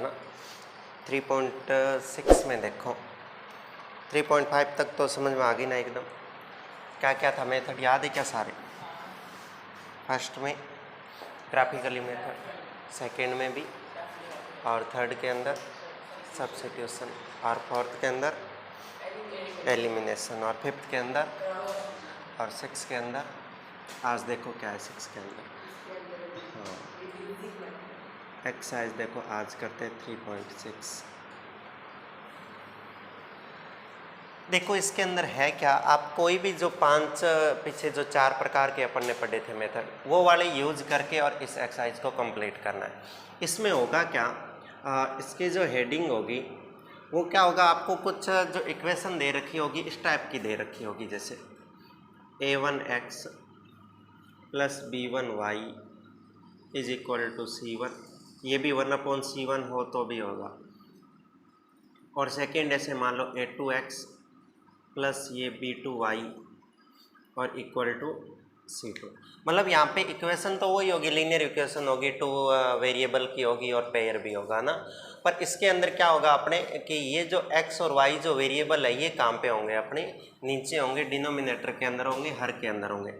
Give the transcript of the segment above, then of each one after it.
ना। 3.6 में देखो 3.5 तक तो समझ में आ गई ना एकदम। क्या क्या था मेथड याद है क्या सारे? फर्स्ट में ग्राफिकली मेथड, सेकेंड में भी, और थर्ड के अंदर सब्स्टिट्यूशन, और फोर्थ के अंदर एलिमिनेशन, और फिफ्थ के अंदर, और सिक्स के अंदर। आज देखो क्या है सिक्स के अंदर। हाँ, एक्सरसाइज देखो आज करते हैं 3.6। देखो इसके अंदर है क्या, आप कोई भी जो पीछे जो 4 प्रकार के अपन ने पढ़े थे मेथड, वो वाले यूज करके और इस एक्सरसाइज को कंप्लीट करना है। इसमें होगा क्या, इसकी जो हेडिंग होगी वो क्या होगा, आपको कुछ जो इक्वेशन दे रखी होगी इस टाइप की दे रखी होगी, जैसे a1x plus b1y is equal to c1, ये भी 1/c1 हो तो भी होगा। और सेकेंड ऐसे मान लो a2x प्लस ये b2y और इक्वल टू c2। मतलब यहाँ पे इक्वेशन तो वही होगी, लीनियर इक्वेशन होगी, 2 वेरिएबल की होगी और पेयर भी होगा ना। पर इसके अंदर क्या होगा अपने कि ये जो x और y जो वेरिएबल है ये कहाँ पे होंगे, अपने नीचे होंगे, डिनोमिनेटर के अंदर होंगे, हर के अंदर होंगे।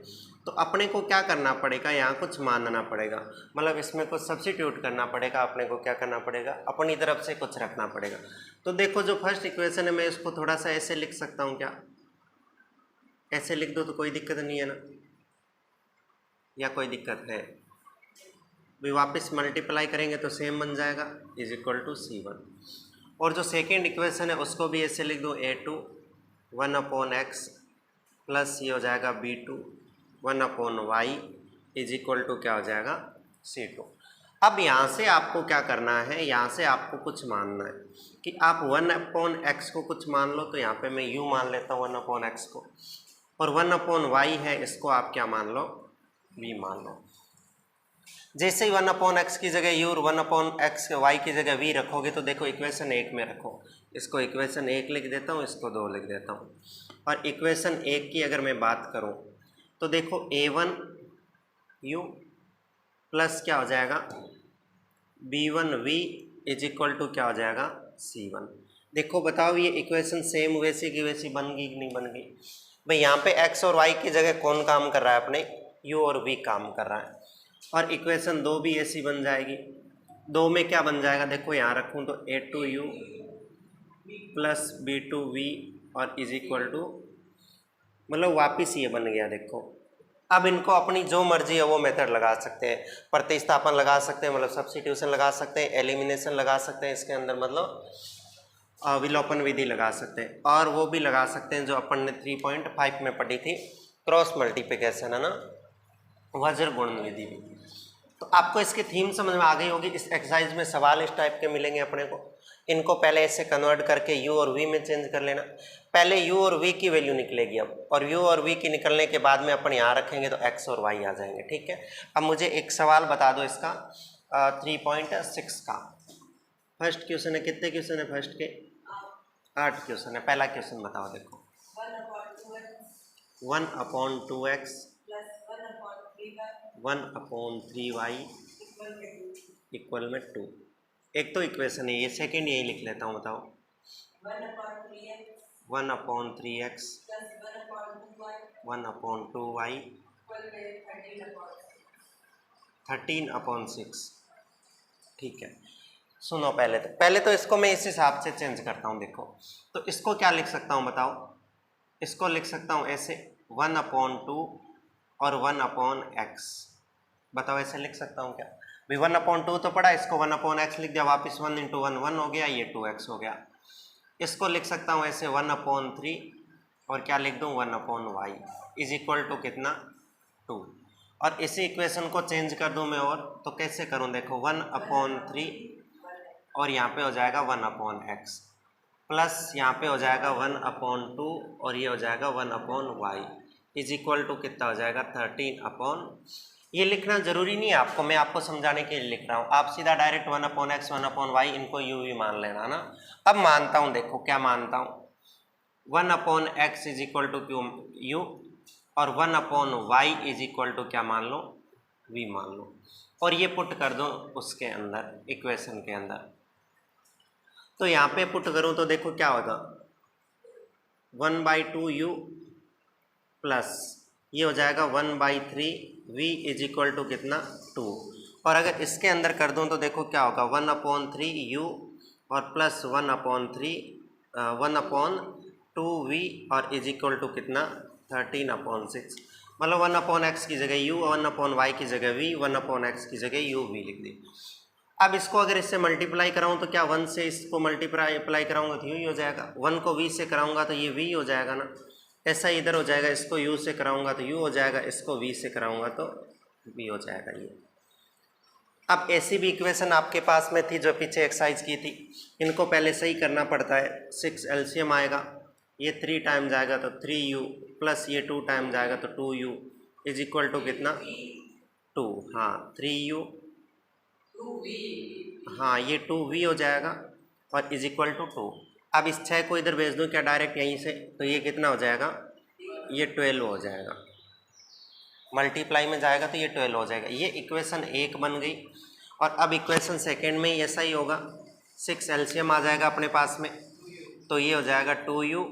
तो अपने को क्या करना पड़ेगा, यहाँ कुछ मानना पड़ेगा, मतलब इसमें कुछ सब्स्टिट्यूट करना पड़ेगा। अपने को क्या करना पड़ेगा, अपनी तरफ से कुछ रखना पड़ेगा। तो देखो जो फर्स्ट इक्वेशन है मैं इसको थोड़ा सा ऐसे लिख सकता हूँ, क्या ऐसे लिख दो तो कोई दिक्कत नहीं है ना, या कोई दिक्कत है? भी वापस मल्टीप्लाई करेंगे तो सेम बन जाएगा, इज इक्वल टू c1। और जो सेकेंड इक्वेशन है उसको भी ऐसे लिख दो, a2 1/x प्लस ये हो जाएगा b2 1/y is equal to क्या हो जाएगा, c2। अब यहाँ से आपको क्या करना है, यहाँ से आपको कुछ मानना है कि आप 1/x को कुछ मान लो, तो यहाँ पे मैं u मान लेता हूँ 1/x को, और 1/y है इसको आप क्या मान लो, v मान लो। जैसे ही 1/x की जगह u और 1/x y की जगह v रखोगे तो देखो इक्वेशन 1 में रखो, इसको इक्वेशन 1 लिख देता हूँ, इसको 2 लिख देता हूँ। और इक्वेशन 1 की अगर मैं बात करूँ तो देखो a1u प्लस क्या हो जाएगा b1v इज इक्वल टू क्या हो जाएगा c1। देखो बताओ ये इक्वेशन सेम वैसी की वैसी बन गई कि नहीं बन गई? भाई यहाँ पे x और y की जगह कौन काम कर रहा है, अपने u और v काम कर रहा है। और इक्वेशन 2 भी ऐसी बन जाएगी। 2 में क्या बन जाएगा, देखो यहाँ रखूँ तो a2u प्लस b2v और इज इक्वल टू, मतलब वापिस ये बन गया। देखो अब इनको अपनी जो मर्जी है वो मेथड लगा सकते हैं, प्रतिस्थापन लगा सकते हैं, मतलब सब्स्टिट्यूशन लगा सकते हैं, एलिमिनेशन लगा सकते हैं, इसके अंदर मतलब विलोपन विधि लगा सकते हैं, और वो भी लगा सकते हैं जो अपन ने 3.5 में पढ़ी थी, क्रॉस मल्टीप्लिकेशन है ना, वज्र गुणन विधि भी। तो आपको इसकी थीम समझ में आ गई होगी। इस एक्सरसाइज में सवाल इस टाइप के मिलेंगे अपने को, इनको पहले ऐसे कन्वर्ट करके u और v में चेंज कर लेना। पहले u और v की वैल्यू निकलेगी अब, और u और v की निकलने के बाद में अपन यहाँ रखेंगे तो x और y आ जाएंगे। ठीक है, अब मुझे एक सवाल बता दो इसका 3.6 का। फर्स्ट क्वेश्चन है, कितने क्वेश्चन है फर्स्ट के? 8 क्वेश्चन है। पहला क्वेश्चन बताओ, देखो 1/2x 1/3y इक्वल में 2। एक तो इक्वेशन है ये, सेकेंड यही लिख लेता हूँ, बताओ 1/3x 1/2y 13/6। ठीक है, सुनो पहले तो इसको मैं इस हिसाब से चेंज करता हूँ। देखो तो इसको क्या लिख सकता हूँ बताओ, इसको लिख सकता हूँ ऐसे 1/2 और 1/x। बताओ ऐसे लिख सकता हूँ क्या? भाई 1/2 तो पड़ा, इसको 1/x लिख दिया, वापस 1 × 1 1 हो गया, ये 2x हो गया। इसको लिख सकता हूँ ऐसे 1/3 और क्या लिख दूँ 1/y इज इक्वल टू कितना 2। और इसी इक्वेशन को चेंज कर दूँ मैं, और तो कैसे करूँ, देखो 1/3 और यहाँ पे हो जाएगा 1/x प्लस यहाँ पे हो जाएगा 1/2 और ये हो जाएगा 1/y इज इक्वल टू कितना हो जाएगा 13। ये लिखना जरूरी नहीं है आपको, मैं आपको समझाने के लिए लिख रहा हूँ। आप सीधा डायरेक्ट 1/x 1/y इनको u भी मान लेना ना। अब मानता हूँ, देखो क्या मानता हूँ, 1/x is equal to u और 1/y इज इक्वल टू क्या मान लो v मान लो, और ये पुट कर दो उसके अंदर इक्वेशन के अंदर। तो यहाँ पे पुट करूँ तो देखो क्या होगा, 1/2u प्लस ये हो जाएगा 1/3v इज इक्वल टू कितना 2। और अगर इसके अंदर कर दूँ तो देखो क्या होगा, 1/3u और प्लस 1/2v और इज इक्वल टू कितना 13/6। मतलब 1/x की जगह u, 1/y की जगह v, 1/x की जगह u v लिख दी। अब इसको अगर इससे मल्टीप्लाई कराऊँ तो क्या 1 से इसको मल्टीप्लाई कराऊंगा तो यू हो जाएगा, 1 को v से कराऊंगा तो ये v हो जाएगा ना। ऐसा इधर हो जाएगा, इसको u से कराऊंगा तो u हो जाएगा, इसको v से कराऊंगा तो v हो जाएगा ये। अब ऐसी भी इक्वेशन आपके पास में थी जो पीछे एक्सरसाइज की थी, इनको पहले सही करना पड़ता है। 6 एलसीएम आएगा, ये 3 टाइम जाएगा तो 3u प्लस ये 2 टाइम जाएगा तो 2u इज इक्वल टू कितना 2। हाँ 3u, हाँ ये 2v हो जाएगा और इज इक्वल टू 2। अब इस 6 को इधर भेज दूँ क्या डायरेक्ट यहीं से, तो ये कितना हो जाएगा, ये 12 हो जाएगा। मल्टीप्लाई में जाएगा तो ये 12 हो जाएगा। ये इक्वेशन 1 बन गई। और अब इक्वेशन सेकेंड में ऐसा ही होगा, 6 एलसीएम आ जाएगा अपने पास में, तो ये हो जाएगा 2u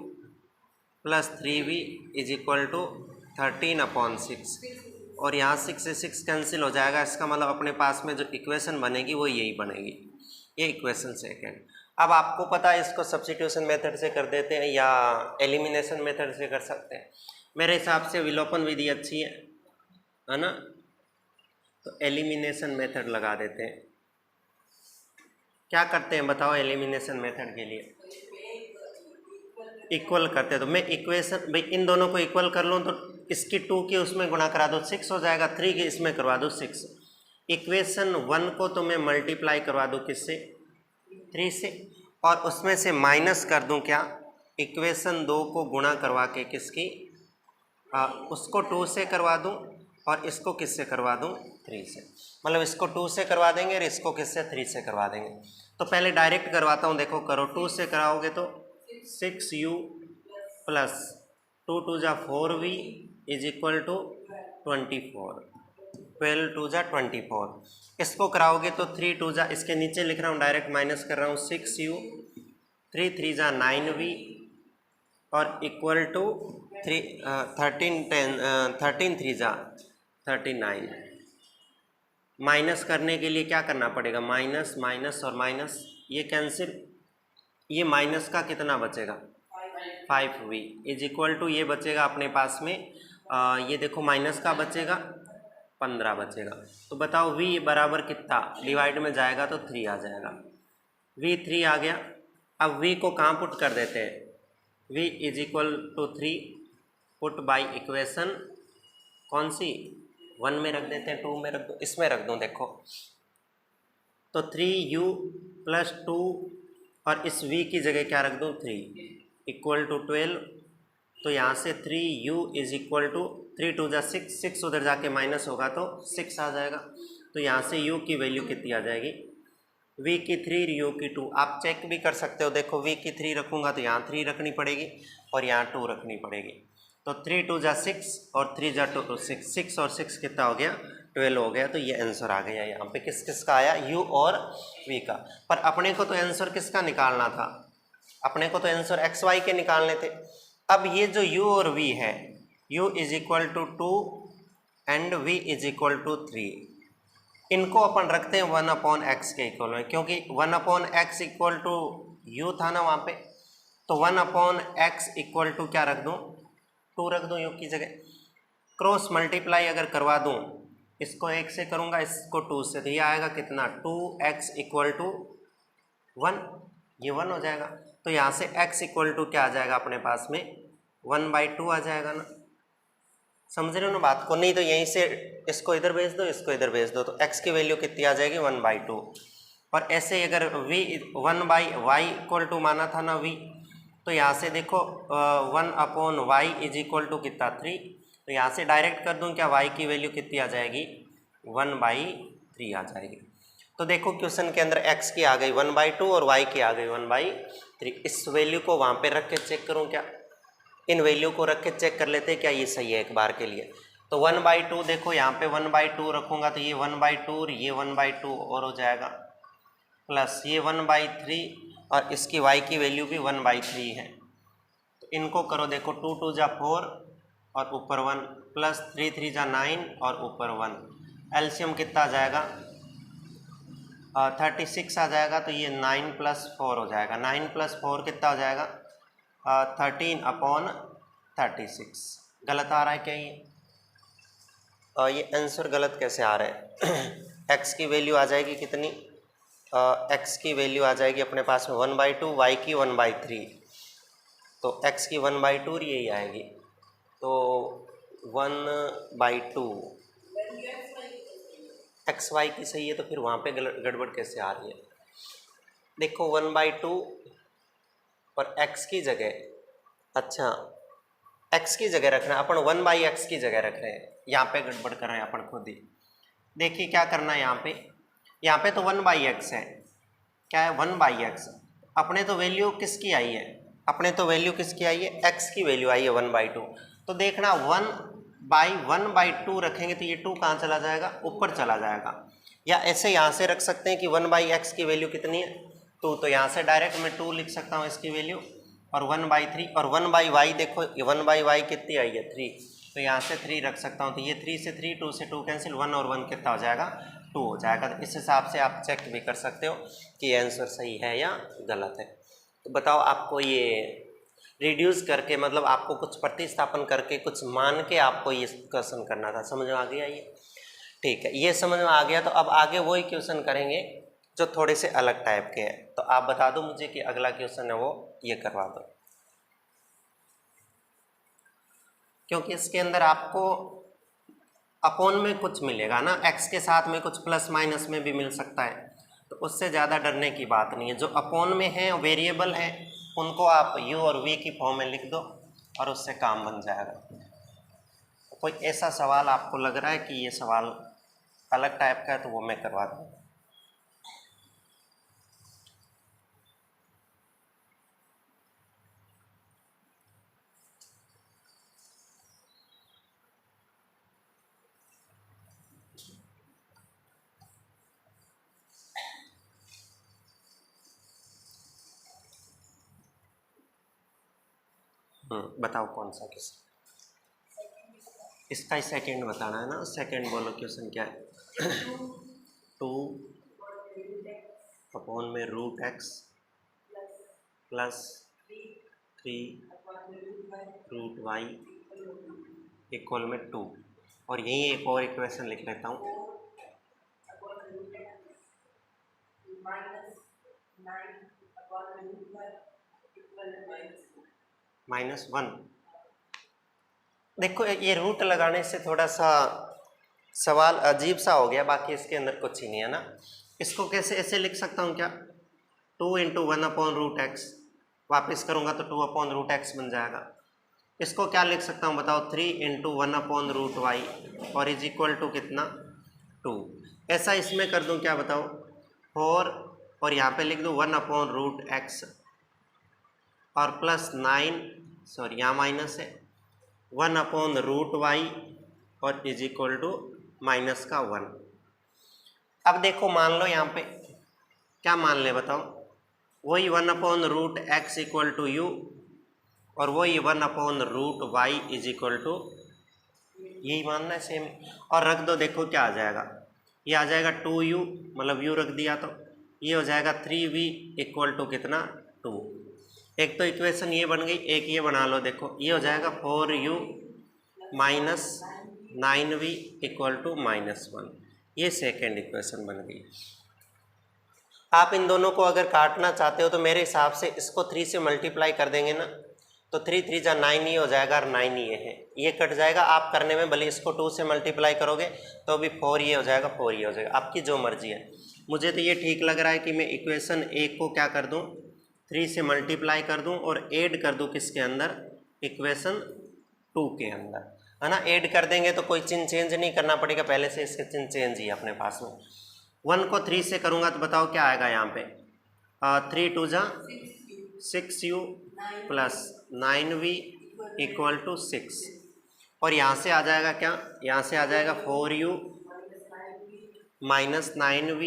plus 3v is equal to 13/6। और यहाँ 6 से 6 कैंसिल हो जाएगा, इसका मतलब अपने पास में जो इक्वेशन बनेगी वो यही बनेगी, ये इक्वेशन सेकेंड। अब आपको पता है इसको सब्स्टिट्यूशन मेथड से कर देते हैं या एलिमिनेशन मेथड से कर सकते हैं। मेरे हिसाब से विलोपन विधि अच्छी है ना, तो एलिमिनेशन मेथड लगा देते हैं। क्या करते हैं बताओ एलिमिनेशन मेथड के लिए, इक्वल करते हैं। तो मैं इक्वेशन भाई इन दोनों को इक्वल कर लूँ तो इसकी 2 की उसमें गुणा करा दो 6 हो जाएगा, 3 की इसमें करवा दो 6। इक्वेशन 1 को तो मैं मल्टीप्लाई करवा दूँ किससे, 3 से, और उसमें से माइनस कर दूँ क्या, इक्वेशन 2 को गुणा करवा के किसकी, उसको 2 से करवा दूँ और इसको किससे करवा दूँ 3 से। मतलब इसको 2 से करवा देंगे और इसको किससे 3 से करवा देंगे। तो पहले डायरेक्ट करवाता हूँ, देखो करो, 2 से कराओगे तो 6u प्लस 2 2 जा 4v इज इक्वल टू 24, 12 2 जा 24। इसको कराओगे तो 3 2 जा, इसके नीचे लिख रहा हूँ डायरेक्ट माइनस कर रहा हूँ, 6u 3 3 जा 9v और इक्वल टू 13 3 जा 39। माइनस करने के लिए क्या करना पड़ेगा, माइनस माइनस और माइनस ये कैंसिल, ये माइनस का कितना बचेगा 5v इज इक्वल टू ये बचेगा अपने पास में ये देखो माइनस का बचेगा 15 बचेगा। तो बताओ v बराबर कितना, डिवाइड में जाएगा तो 3 आ जाएगा, v 3 आ गया। अब v को कहाँ पुट कर देते हैं, v is equal to 3 put by equation कौन सी 1 में रख देते हैं, 2 में रख दो, इसमें रख दूँ देखो, तो 3u प्लस 2 और इस v की जगह क्या रख दूँ 3 इक्वल टू 12। तो यहाँ से 3u इज इक्वल टू 3 2 जा 6, 6 उधर जाके माइनस होगा तो 6 आ जाएगा। तो यहाँ से u की वैल्यू कितनी आ जाएगी, v की 3 u की 2। आप चेक भी कर सकते हो, देखो v की 3 रखूँगा तो यहाँ 3 रखनी पड़ेगी और यहाँ 2 रखनी पड़ेगी। तो 3 2 जा 6 और 3 जा 2 6, 6 और 6 कितना हो गया 12 हो गया। तो ये आंसर आ गया यहाँ पे किस किस का आया, u और v का। पर अपने को तो आंसर किसका निकालना था, अपने को तो आंसर एक्स वाई के निकालने थे। अब ये जो u और v है, u is equal to 2 and v is equal to 3, इनको अपन रखते हैं 1/x के इक्वल में, क्योंकि 1/x इक्वल टू u था ना वहाँ पे, तो 1/x इक्वल टू क्या रख दूँ 2 रख दूँ u की जगह। क्रॉस मल्टीप्लाई अगर करवा दूँ, इसको 1 से करूँगा इसको 2 से, तो ये आएगा कितना 2x इक्वल टू 1, ये 1 हो जाएगा। तो यहाँ से x इक्वल टू क्या आ जाएगा अपने पास में 1/2 आ जाएगा ना, समझ रहे हो ना बात को। नहीं तो यहीं से इसको इधर भेज दो, इसको इधर भेज दो, तो x की वैल्यू कितनी आ जाएगी 1/2। और ऐसे अगर v 1/y इक्वल टू माना था ना v, तो यहाँ से देखो 1/y इज इक्वल टू कितना 3, तो यहाँ से डायरेक्ट कर दूँ क्या y की वैल्यू कितनी आ जाएगी 1/3 आ जाएगी। तो देखो क्वेश्चन के अंदर x की आ गई 1/2 और y की आ गई 1/3। इस वैल्यू को वहाँ पे रख के चेक करूँ क्या, इन वैल्यू को रख के चेक कर लेते हैं क्या ये सही है एक बार के लिए। तो 1/2 देखो यहाँ पे 1/2 रखूँगा तो ये 1/2 और ये 1/2 और हो जाएगा, प्लस ये 1/3 और इसकी y की वैल्यू भी 1/3 है। तो इनको करो, देखो 2 2 जा 4 और ऊपर 1 प्लस 3 3 जा 9 और ऊपर 1, एलसीएम कितना आ जाएगा 36 आ जाएगा। तो ये 9 + 4 हो जाएगा, 9 + 4 कितना हो जाएगा 13/36। गलत आ रहा है क्या ये? ये आंसर गलत कैसे आ रहा है? x की वैल्यू आ जाएगी कितनी, x की वैल्यू आ जाएगी अपने पास में 1/2, y की 1/3, तो x की 1/2 यही आएगी, तो 1/2 एक्स वाई की सही है, तो फिर वहाँ पे गड़बड़ कैसे आ रही है? देखो 1/2 और x की जगह, अच्छा x की जगह रखना है अपन, 1/x की जगह रख रहे हैं, यहाँ पे गड़बड़ कर रहे हैं अपन खुद ही। देखिए क्या करना है यहाँ पे तो 1/x है, क्या है 1/x, अपने तो वैल्यू किसकी आई है, अपने तो वैल्यू किसकी आई है, x की वैल्यू आई है 1/2। तो देखना 1/2 रखेंगे तो ये 2 कहाँ चला जाएगा, ऊपर चला जाएगा। या ऐसे यहाँ से रख सकते हैं कि 1/x की वैल्यू कितनी है 2, तो यहाँ से डायरेक्ट मैं 2 लिख सकता हूँ इसकी वैल्यू, और 1/3 और 1/y, देखो 1/y कितनी आई है 3, तो यहाँ से 3 रख सकता हूँ, तो ये 3 से 3, 2 से 2 कैंसिल, 1 और 1 कितना हो जाएगा 2 हो जाएगा। तो इस हिसाब से आप चेक भी कर सकते हो कि आंसर सही है या गलत है। तो बताओ आपको ये रिड्यूस करके, मतलब आपको कुछ प्रतिस्थापन करके कुछ मान के आपको ये क्वेश्चन करना था, समझ में आ गया ये? ठीक है, ये समझ में आ गया। तो अब आगे वही क्वेश्चन करेंगे जो थोड़े से अलग टाइप के हैं। तो आप बता दो मुझे कि अगला क्वेश्चन है वो ये करवा दो, क्योंकि इसके अंदर आपको अपोन में कुछ मिलेगा ना, एक्स के साथ में कुछ प्लस माइनस में भी मिल सकता है, तो उससे ज़्यादा डरने की बात नहीं है। जो अपोन में है वेरिएबल है उनको आप u और v की फॉर्म में लिख दो और उससे काम बन जाएगा। कोई ऐसा सवाल आपको लग रहा है कि ये सवाल अलग टाइप का है तो वो मैं करवा दूँ। बताओ कौन सा क्वेश्चन? इसका ही सेकंड बताना है ना, सेकंड बोलो क्वेश्चन क्या है? 2 अपॉन में √x प्लस 3 √y इक्वल में 2, और यही एक और इक्वेशन लिख लेता हूँ, -1। देखो ये रूट लगाने से थोड़ा सा सवाल अजीब सा हो गया, बाकी इसके अंदर कुछ ही नहीं है ना। इसको कैसे ऐसे लिख सकता हूँ क्या, 2 × 1/√x, वापस करूँगा तो 2/√x बन जाएगा। इसको क्या लिख सकता हूँ बताओ, 3 × 1/√y और इज इक्वल टू कितना 2। ऐसा इसमें कर दूँ क्या बताओ 4, और यहाँ पे लिख दूँ 1/√x और प्लस 9, सॉरी यहाँ माइनस है, 1/√y और इज इक्वल टू -1। अब देखो मान लो यहाँ पे क्या मान ले बताओ, वही 1/√x इक्वल टू u और वही 1/√y इज इक्वल टू, यही मानना है सेम, और रख दो, देखो क्या आ जाएगा, ये आ जाएगा 2u, मतलब u रख दिया तो ये हो जाएगा 3v इक्वल टू कितना 2। एक तो इक्वेशन ये बन गई, एक ये बना लो, देखो ये हो जाएगा 4u minus 9v equal to -1, ये सेकेंड इक्वेशन बन गई। आप इन दोनों को अगर काटना चाहते हो तो मेरे हिसाब से इसको 3 से मल्टीप्लाई कर देंगे ना, तो 3 3 जा 9 ये हो जाएगा और 9 ये है, ये कट जाएगा। आप करने में भले इसको 2 से मल्टीप्लाई करोगे तो भी 4 ये हो जाएगा, 4 ये हो जाएगा, आपकी जो मर्जी है। मुझे तो ये ठीक लग रहा है कि मैं इक्वेशन 1 को क्या कर दूँ, 3 से मल्टीप्लाई कर दूँ और ऐड कर दूँ किसके अंदर, इक्वेशन 2 के अंदर, है ना। ऐड कर देंगे तो कोई चिन्ह चेंज नहीं करना पड़ेगा, पहले से इसके चिन्ह चेंज ही अपने पास में। 1 को 3 से करूँगा तो बताओ क्या आएगा यहाँ पे, 3 2 जा 6u plus 9v equal to 6, और यहाँ से आ जाएगा क्या, यहाँ से आ जाएगा 4u माइनस 9v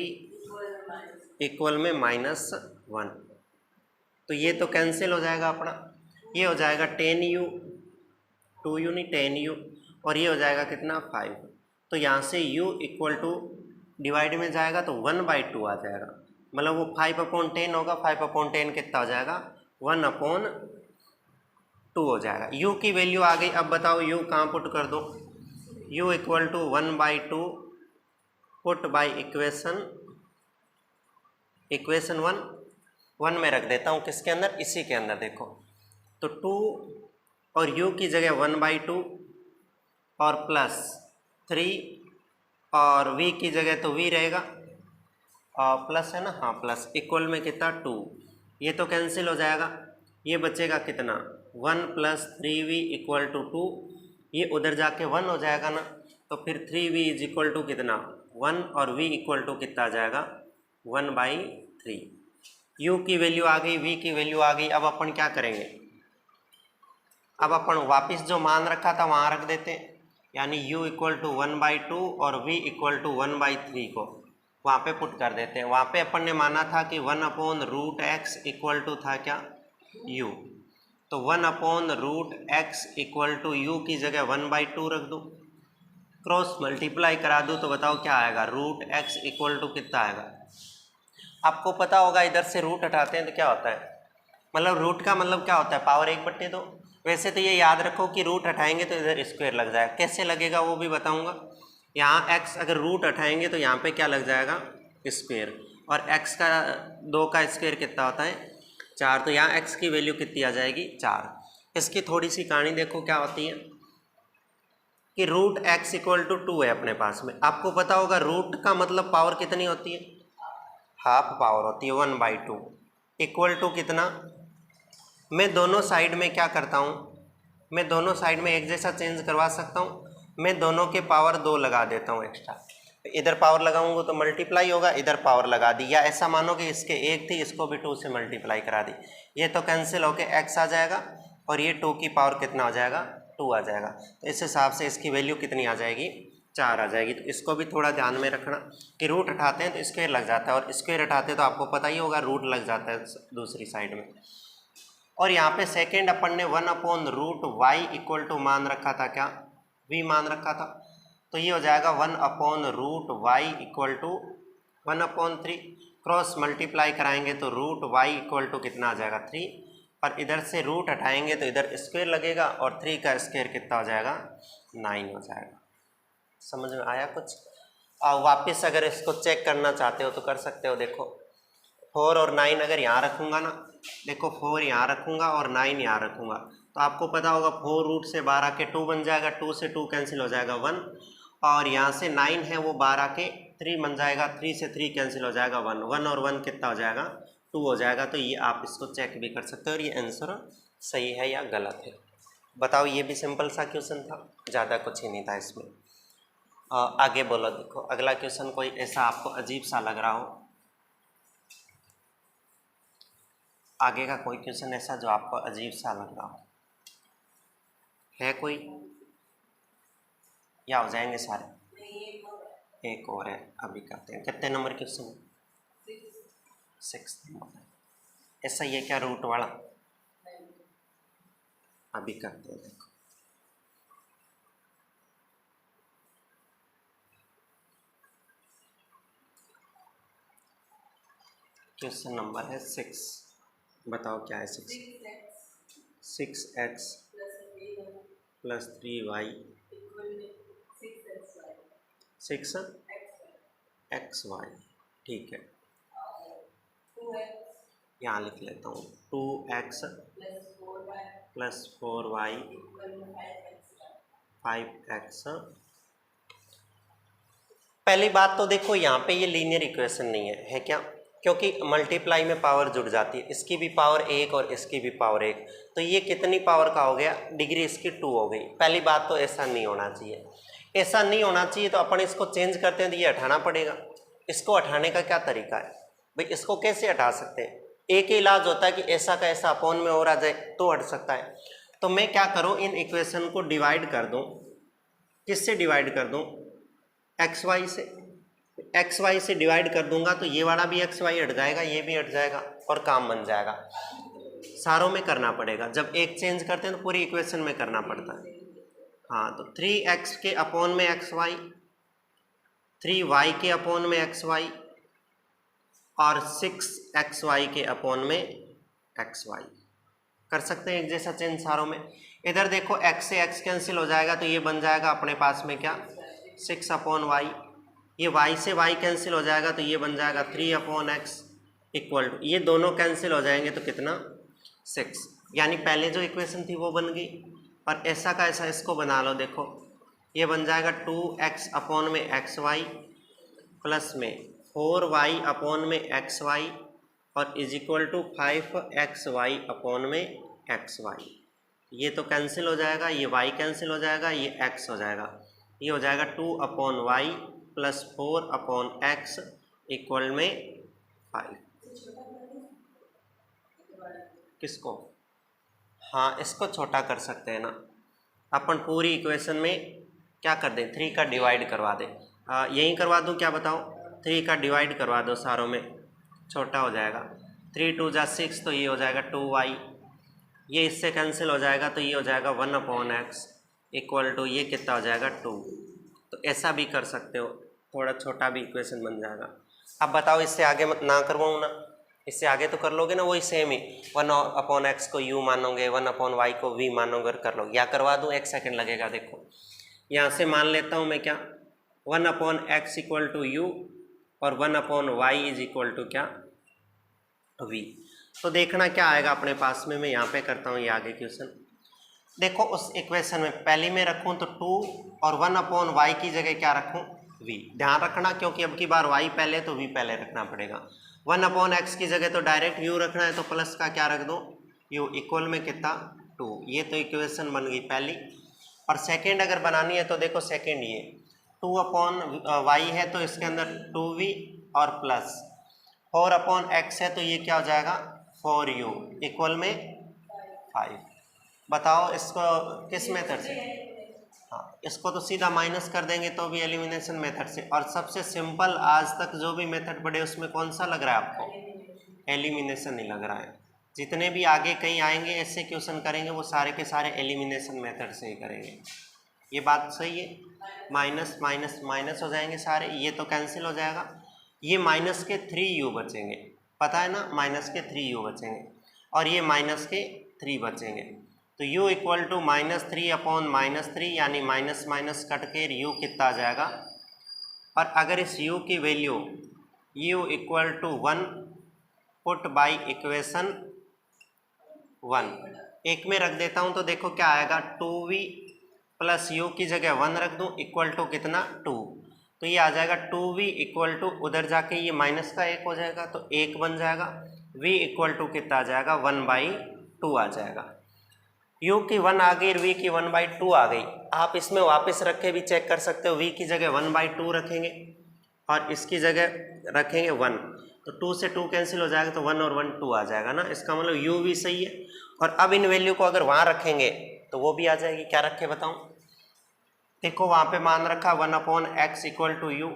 इक्वल में -1। तो ये तो कैंसिल हो जाएगा अपना, ये हो जाएगा 10u, 2u नहीं 10u, और ये हो जाएगा कितना 5। तो यहाँ से u इक्वल टू डिवाइड में जाएगा तो 1/2 आ जाएगा, मतलब वो 5/10 होगा। 5/10 कितना हो जाएगा 1/2 हो जाएगा। u की वैल्यू आ गई। अब बताओ u कहाँ पुट कर दो, u equal to 1/2 put by equation 1 में रख देता हूँ, किसके अंदर, इसी के अंदर। देखो तो 2 और u की जगह 1/2 और प्लस 3 और v की जगह तो v रहेगा और प्लस है ना, हाँ प्लस, इक्वल में कितना 2, ये तो कैंसिल हो जाएगा। ये बचेगा कितना 1 + 3v इक्वल टू 2, ये उधर जाके 1 हो जाएगा ना, तो फिर 3v इज इक्वल टू कितना 1 और v इक्वल टू कितना आ जाएगा 1/3। u की वैल्यू आ गई, v की वैल्यू आ गई। अब अपन क्या करेंगे, अब अपन वापस जो मान रखा था वहाँ रख देते हैं, यानी u इक्वल टू 1/2 और v इक्वल टू 1/3 को वहाँ पे पुट कर देते हैं। वहाँ पे अपन ने माना था कि 1/√x इक्वल टू था क्या u, तो 1/√x इक्वल टू u की जगह 1/2 रख दो, क्रॉस मल्टीप्लाई करा दूँ तो बताओ क्या आएगा, √x इक्वल टू कितना आएगा। आपको पता होगा इधर से रूट हटाते हैं तो क्या होता है, मतलब रूट का मतलब क्या होता है, पावर 1/2। वैसे तो ये याद रखो कि रूट हटाएंगे तो इधर स्क्वायर लग जाएगा, कैसे लगेगा वो भी बताऊंगा। यहाँ x अगर रूट हटाएंगे तो यहाँ पे क्या लग जाएगा स्क्वायर, और x का 2 का स्क्वायर कितना होता है 4, तो यहाँ x की वैल्यू कितनी आ जाएगी 4। इसकी थोड़ी सी कहानी देखो क्या होती है कि √x इक्वल टू 2 है अपने पास में। आपको पता होगा रूट का मतलब पावर कितनी होती है, हाफ पावर होती है 1/2 इक्वल टू कितना। मैं दोनों साइड में क्या करता हूँ, मैं दोनों साइड में एक जैसा चेंज करवा सकता हूँ, मैं दोनों के पावर 2 लगा देता हूँ एक्स्ट्रा। इधर पावर लगाऊंगा तो मल्टीप्लाई होगा, इधर पावर लगा दी, या ऐसा मानो कि इसके 1 थी इसको भी 2 से मल्टीप्लाई करा दी, ये तो कैंसिल होके x आ जाएगा और ये 2 की पावर कितना आ जाएगा 2 आ जाएगा। तो इस हिसाब से इसकी वैल्यू कितनी आ जाएगी 4 आ जाएगी। तो इसको भी थोड़ा ध्यान में रखना कि रूट हटाते हैं तो स्क्वायर लग जाता है, और स्क्वायर हटाते हैं तो आपको पता ही होगा रूट लग जाता है दूसरी साइड में। और यहाँ पे सेकेंड अपन ने 1/√y इक्वल टू मान रखा था क्या, v मान रखा था, तो ये हो जाएगा 1/√y equal to 1/3, cross multiply कराएंगे तो √y इक्वल टू कितना आ जाएगा 3, और इधर से रूट हटाएंगे तो इधर स्क्वायर लगेगा और 3 का स्क्वायर कितना हो जाएगा 9 हो जाएगा। समझ में आया कुछ। वापस अगर इसको चेक करना चाहते हो तो कर सकते हो। देखो 4 और 9 अगर यहाँ रखूँगा ना, देखो 4 यहाँ रखूँगा और 9 यहाँ रखूँगा, तो आपको पता होगा 4 रूट से 12 के 2 बन जाएगा, 2 से 2 कैंसिल हो जाएगा 1, और यहाँ से 9 है वो 12 के 3 बन जाएगा, 3 से 3 कैंसिल हो जाएगा 1, 1 और 1 कितना हो जाएगा 2 हो जाएगा। तो ये आप इसको चेक भी कर सकते हो और ये आंसर सही है या गलत है। बताओ, ये भी सिंपल सा क्वेश्चन था, ज़्यादा कुछ ही नहीं था इसमें। आगे बोलो। देखो अगला क्वेश्चन कोई ऐसा आपको अजीब सा लग रहा हो, आगे का कोई क्वेश्चन ऐसा जो आपको अजीब सा लग रहा हो है कोई, या हो जाएंगे सारे? एक और है, अभी करते हैं। कितने नंबर क्वेश्चन? 6 नंबर। ऐसा ही है क्या रूट वाला? अभी करते हैं। देखो क्वेश्चन नंबर है 6, बताओ क्या है 6? 6x प्लस 3y 6xy, ठीक है। यहाँ लिख लेता हूँ 2x प्लस 4y 5x। पहली बात तो देखो यहाँ पे ये लीनियर इक्वेशन नहीं है क्या? क्योंकि मल्टीप्लाई में पावर जुड़ जाती है, इसकी भी पावर 1 और इसकी भी पावर 1, तो ये कितनी पावर का हो गया? डिग्री इसकी 2 हो गई। पहली बात तो ऐसा नहीं होना चाहिए, ऐसा नहीं होना चाहिए। तो अपन इसको चेंज करते हैं तो ये हटाना पड़ेगा। इसको हटाने का क्या तरीका है भाई? इसको कैसे हटा सकते हैं? एक ही इलाज होता है कि ऐसा का ऐसा अपॉन में और आ जाए तो हट सकता है। तो मैं क्या करूँ, इन इक्वेशन को डिवाइड कर दूँ। किससे डिवाइड कर दूँ? एक्स वाई से। एक्स वाई से डिवाइड कर दूंगा तो ये वाला भी एक्स वाई हट जाएगा, ये भी हट जाएगा और काम बन जाएगा। सारों में करना पड़ेगा। जब एक चेंज करते हैं तो पूरी इक्वेशन में करना पड़ता है। हाँ, तो 3x के अपॉन में xy, 3y के अपॉन में xy और 6xy के अपॉन में xy कर सकते हैं एक जैसा चेंज सारों में। इधर देखो x से x कैंसिल हो जाएगा तो ये बन जाएगा अपने पास में क्या 6 अपॉन वाई, ये y से y कैंसिल हो जाएगा तो ये बन जाएगा 3 अपॉन x इक्वल टू, ये दोनों कैंसिल हो जाएंगे तो कितना 6। यानी पहले जो इक्वेशन थी वो बन गई और ऐसा का ऐसा इसको बना लो। देखो ये बन जाएगा 2x अपॉन में xy प्लस में 4y अपॉन में xy और is equal to 5xy upon में xy। ये तो कैंसिल हो जाएगा, ये y कैंसिल हो जाएगा, ये x हो जाएगा, ये हो जाएगा 2 upon y plus 4 upon x equal में 5। किसको? हाँ, इसको छोटा कर सकते हैं ना अपन, पूरी इक्वेशन में क्या कर दें 3 का डिवाइड करवा दें। यहीं करवा दूं क्या बताओ, 3 का डिवाइड करवा दो सारों में, छोटा हो जाएगा। 3 2 जा 6 तो ये हो जाएगा 2y, ये इससे कैंसिल हो जाएगा तो ये हो जाएगा 1 अपॉन x इक्वल टू ये कितना हो जाएगा 2। तो ऐसा भी कर सकते हो, थोड़ा छोटा भी इक्वेशन बन जाएगा। अब बताओ इससे आगे ना करवाऊँ ना, इससे आगे तो कर लोगे ना वही सेम ही, 1 अपॉन एक्स को u मानोगे, 1 अपॉन वाई को v मानोगे और कर लोगे। या करवा दूँ, 1 सेकेंड लगेगा। देखो यहाँ से मान लेता हूँ मैं क्या 1 upon x equal to u और 1 upon Y is equal to क्या v। तो देखना क्या आएगा अपने पास में। मैं यहाँ पे करता हूँ ये आगे क्वेश्चन। देखो उस इक्वेशन में पहली में रखूँ तो 2 और 1 अपॉन वाई की जगह क्या रखूँ v। ध्यान रखना क्योंकि अब की बार y पहले तो v पहले रखना पड़ेगा। 1 अपॉन एक्स की जगह तो डायरेक्ट u रखना है तो प्लस का क्या रख दो u इक्वल में कितना 2। ये तो इक्वेशन बन गई पहली। और सेकेंड अगर बनानी है तो देखो सेकेंड ये 2 अपॉन वाई है तो इसके अंदर 2v और प्लस 4 अपॉन एक्स है तो ये क्या हो जाएगा 4u इक्वल में 5। बताओ इसको किस मेथड से? हाँ, इसको तो सीधा माइनस कर देंगे तो भी एलिमिनेशन मेथड से। और सबसे सिंपल आज तक जो भी मेथड पढ़े उसमें कौन सा लग रहा है आपको? एलिमिनेशन ही लग रहा है। जितने भी आगे कहीं आएंगे ऐसे क्वेश्चन करेंगे वो सारे के सारे एलिमिनेशन मेथड से ही करेंगे। ये बात सही है। माइनस माइनस माइनस हो जाएंगे सारे, ये तो कैंसिल हो जाएगा। ये माइनस के 3u बचेंगे, पता है ना, माइनस के 3u बचेंगे और ये माइनस के 3 बचेंगे। तो u इक्वल टू -3 अपॉन -3 यानी माइनस माइनस कट के u कितना आ जाएगा। और अगर इस u की value u equal to 1 put by equation 1 एक में रख देता हूँ तो देखो क्या आएगा 2v प्लस u की जगह 1 रख दूँ इक्वल टू कितना 2। तो ये आ जाएगा 2v इक्वल टू उधर जाके ये माइनस का 1 हो जाएगा तो 1 बन जाएगा। v इक्वल टू कितना आ जाएगा 1/2 आ जाएगा। u की 1 आ गई और v की 1/2 आ गई। आप इसमें वापस रख के भी चेक कर सकते हो। v की जगह 1/2 रखेंगे और इसकी जगह रखेंगे 1 तो 2 से 2 कैंसिल हो जाएगा तो 1 और 1 2 आ जाएगा ना। इसका मतलब u भी सही है। और अब इन वैल्यू को अगर वहाँ रखेंगे तो वो भी आ जाएगी। क्या रखे बताऊँ? देखो वहाँ पे मान रखा 1 upon x equal to u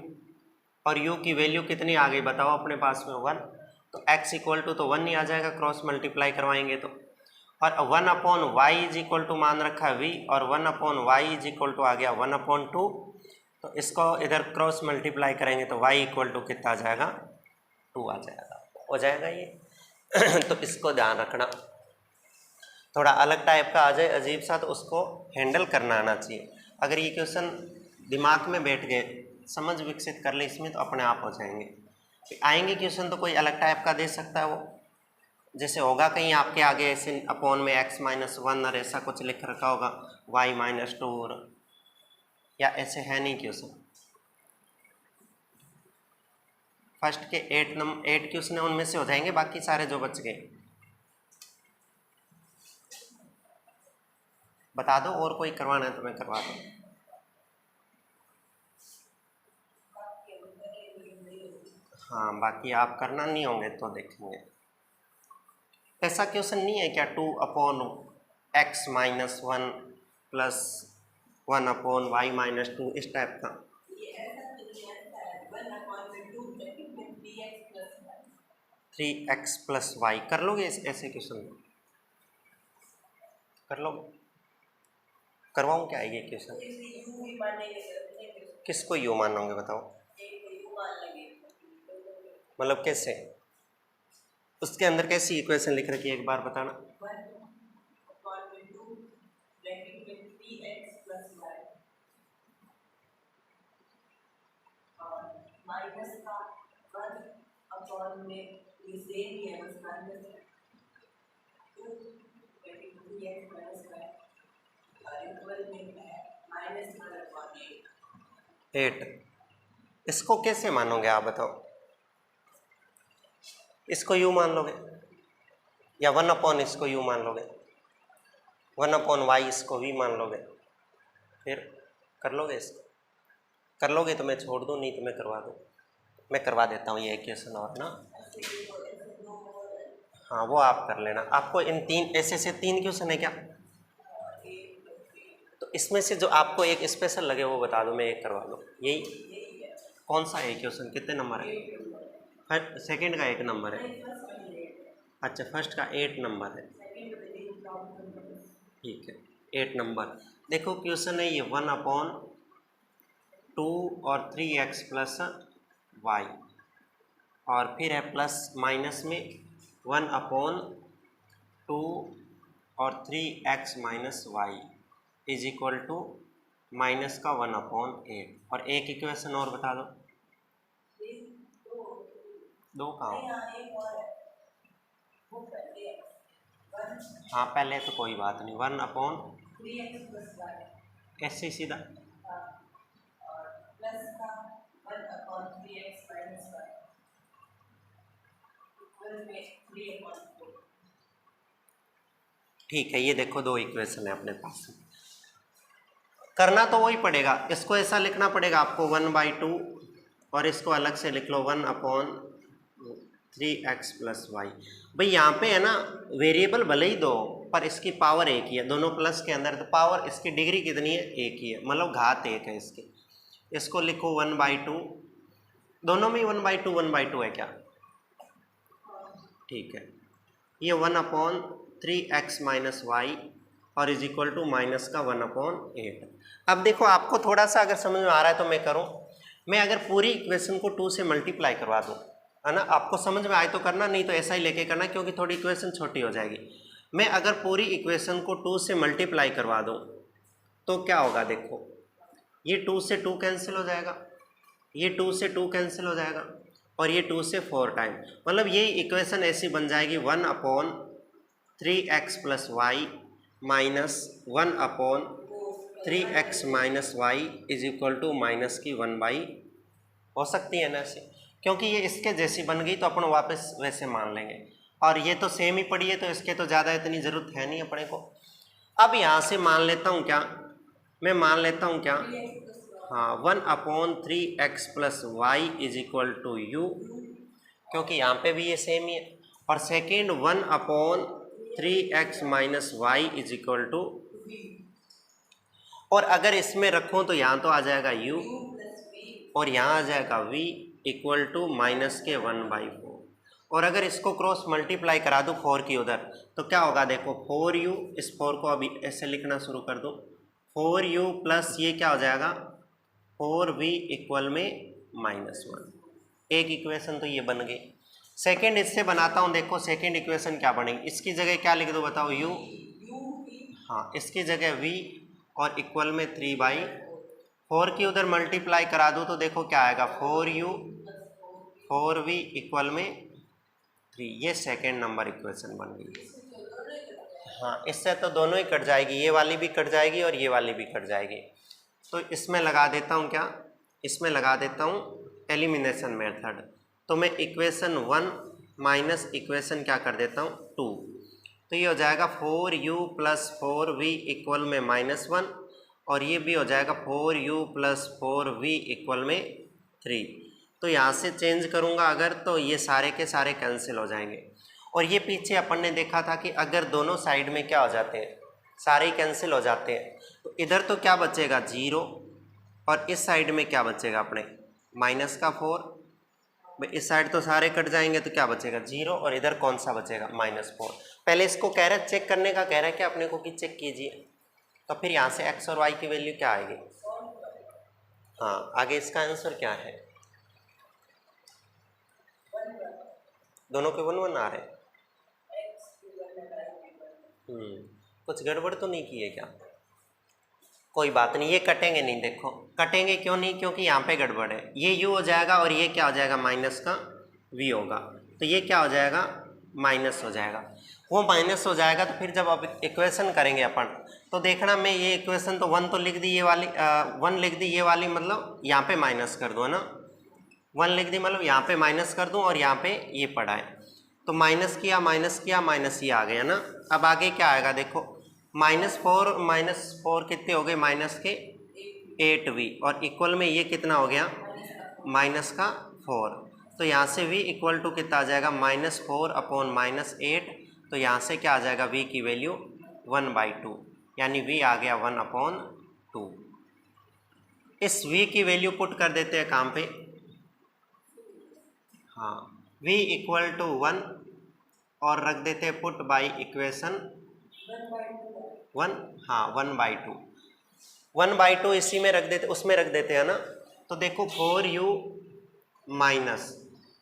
और u की वैल्यू कितनी आ गई बताओ अपने पास में 1। तो x इक्वल टू तो 1 ही आ जाएगा, क्रॉस मल्टीप्लाई करवाएंगे तो। और 1 upon Y is equal to मान रखा v और 1 upon Y is equal to आ गया 1/2। तो इसको इधर क्रॉस मल्टीप्लाई करेंगे तो y इक्वल टू कितना आ जाएगा 2 आ जाएगा। हो जाएगा ये तो इसको ध्यान रखना, थोड़ा अलग टाइप का आ जाए अजीब सा तो उसको हैंडल करना आना चाहिए। अगर ये क्वेश्चन दिमाग में बैठ गए, समझ विकसित कर ले इसमें तो अपने आप हो जाएंगे। आएंगे क्वेश्चन तो कोई अलग टाइप का दे सकता है वो, जैसे होगा कहीं आपके आगे ऐसे अपॉन में x-1 और ऐसा कुछ लिख रखा होगा y-2 और या ऐसे है नहीं क्वेश्चन। फर्स्ट के 8 क्वेश्चन है उनमें से हो जाएंगे, बाकी सारे जो बच गए बता दो। और कोई करवाना है तो मैं करवा दूँ। हाँ, बाकी आप करना नहीं होंगे तो देखेंगे। ऐसा क्वेश्चन नहीं है क्या 2 upon x-1 plus 1 upon y-2 इस टाइप का? 3x प्लस y कर लोगे ऐसे क्वेश्चन? कर लो, करवाऊँ क्या ये क्वेश्चन? किसको यू मानोगे बताओ? मतलब कैसे? उसके अंदर कैसी इक्वेशन लिख रखी है एक बार बताना। माइनस का 1 में ये सेम ही है, बस माइनस 2 माइनस और इक्वल में है -1/8। इसको कैसे मानोगे आप बताओ? इसको यू मान लोगे या 1/, इसको यू मान लोगे, 1/y इसको v मान लोगे, फिर कर लोगे इसको? कर लोगे तो मैं छोड़ दूँ, नहीं तो मैं करवा दूँ। मैं करवा देता हूँ ये इक्वेशन और ना। हाँ वो आप कर लेना। आपको इन तीन ऐसे 3 क्वेश्चन है क्या? तो इसमें से जो आपको एक स्पेशल लगे वो बता दो, मैं एक करवा दूँ। यही कौन सा है क्वेश्चन? कितने नंबर है? सेकंड का 1 नंबर है। अच्छा फर्स्ट का 8 नंबर है। ठीक है 8 नंबर। देखो क्वेश्चन है ये 1/2 और 3x + y और फिर है प्लस माइनस में 1/2 और 3x - y is equal to minus का 1/8। और एक इक्वेशन और बता दो। 2 कहाँ? हाँ पहले तो कोई बात नहीं, 1/3 ऐसे सीधा ठीक है। ये देखो 2 इक्वेशन है अपने पास। करना तो वही पड़ेगा, इसको ऐसा लिखना पड़ेगा आपको 1/2 और इसको अलग से लिख लो 1/3x + y। भाई यहाँ पे है ना वेरिएबल भले ही दो पर इसकी पावर एक ही है, दोनों प्लस के अंदर तो पावर इसकी डिग्री कितनी है? एक ही है, मतलब घात 1 है इसकी। इसको लिखो 1/2, दोनों में 1/2 है क्या? ठीक है। ये 1/3x - y और इज इक्वल टू माइनस का 1/8। अब देखो आपको थोड़ा सा अगर समझ में आ रहा है तो मैं करूं। मैं अगर पूरी इक्वेशन को 2 से मल्टीप्लाई करवा दूं, है ना, आपको समझ में आए तो करना, नहीं तो ऐसा ही लेके करना क्योंकि थोड़ी इक्वेशन छोटी हो जाएगी। मैं अगर पूरी इक्वेशन को 2 से मल्टीप्लाई करवा दूं तो क्या होगा? देखो ये 2 से 2 कैंसिल हो जाएगा, ये 2 से 2 कैंसिल हो जाएगा और ये 2 से 4 टाइम, मतलब ये इक्वेशन ऐसी बन जाएगी 1/3x + y minus 1/3x - y is equal to minus की 1/। हो सकती है ना ऐसे, क्योंकि ये इसके जैसी बन गई तो अपन वापस वैसे मान लेंगे और ये तो सेम ही पड़ी है तो इसके तो ज़्यादा इतनी ज़रूरत है नहीं अपने को। अब यहाँ से मान लेता हूँ क्या, मैं मान लेता हूँ क्या, हाँ 1/3x + y is equal to u, क्योंकि यहाँ पे भी ये सेम ही है। और second 1/3x - y is equal to, और अगर इसमें रखूँ तो यहाँ तो आ जाएगा u और यहाँ आ जाएगा v इक्वल टू माइनस के 1/4। और अगर इसको क्रॉस मल्टीप्लाई करा दूँ 4 की उधर तो क्या होगा? देखो 4u, इस 4 को अभी ऐसे लिखना शुरू कर दो, 4u प्लस ये क्या हो जाएगा 4v इक्वल में -1। एक इक्वेशन तो ये बन गई। सेकेंड इससे बनाता हूँ, देखो सेकेंड इक्वेशन क्या बनेगी, इसकी जगह क्या लिख दो बताओ? u, हाँ इसकी जगह v और इक्वल में 3/4 की उधर मल्टीप्लाई करा दूँ तो देखो क्या आएगा 4u 4v इक्वल में 3। ये सेकेंड नंबर इक्वेशन बन गई। हाँ इससे तो दोनों ही कट जाएगी, ये वाली भी कट जाएगी और ये वाली भी कट जाएगी। तो इसमें लगा देता हूँ क्या, इसमें लगा देता हूँ एलिमिनेशन मेथड। तो मैं इक्वेशन 1 माइनस इक्वेशन क्या कर देता हूँ 2, तो ये हो जाएगा 4u + 4v इक्वल में -1 और ये भी हो जाएगा 4u + 4v इक्वल में 3। तो यहाँ से चेंज करूँगा अगर तो ये सारे के सारे कैंसिल हो जाएंगे। और ये पीछे अपन ने देखा था कि अगर दोनों साइड में क्या हो जाते हैं, सारे ही कैंसिल हो जाते हैं, तो इधर तो क्या बचेगा 0 और इस साइड में क्या बचेगा अपने -4 भाई इस साइड तो सारे कट जाएंगे तो क्या बचेगा 0 और इधर कौन सा बचेगा -4। पहले इसको कह रहा है चेक करने का, कह रहा है कि अपने को कि चेक कीजिए, तो फिर यहाँ से x और y की वैल्यू क्या आएगी। हाँ आगे इसका आंसर क्या है, दोनों के 1 1 आ रहे हैं। कुछ गड़बड़ तो नहीं की है क्या। कोई बात नहीं, ये कटेंगे नहीं, देखो कटेंगे क्यों नहीं, क्योंकि यहाँ पे गड़बड़ है। ये u हो जाएगा और ये क्या हो जाएगा माइनस का v होगा, तो ये क्या हो जाएगा माइनस हो जाएगा। वो माइनस हो जाएगा तो फिर जब अब इक्वेशन करेंगे अपन तो देखना, मैं ये इक्वेशन तो 1 तो लिख दी, ये वाली 1 लिख दी, ये वाली मतलब यहाँ पे माइनस कर दूँ है ना, 1 लिख दी मतलब यहाँ पे माइनस कर दूँ और यहाँ पे ये पड़ा है, तो माइनस किया माइनस ये आ गया ना। अब आगे क्या आएगा देखो, -4 कितने हो गए माइनस के 8v और इक्वल में ये कितना हो गया माइनस का 4, तो यहाँ से v इक्वल टू कितना आ जाएगा -4 अपॉन -8, तो यहाँ से क्या आ जाएगा v की वैल्यू 1/2, यानी v आ गया 1/2। इस v की वैल्यू पुट कर देते हैं काम पे, हाँ v इक्वल टू 1 और रख देते हैं पुट बाई इक्वेशन 1, हाँ 1/2, 1/2 इसी में रख देते, उसमें रख देते हैं ना। तो देखो 4u माइनस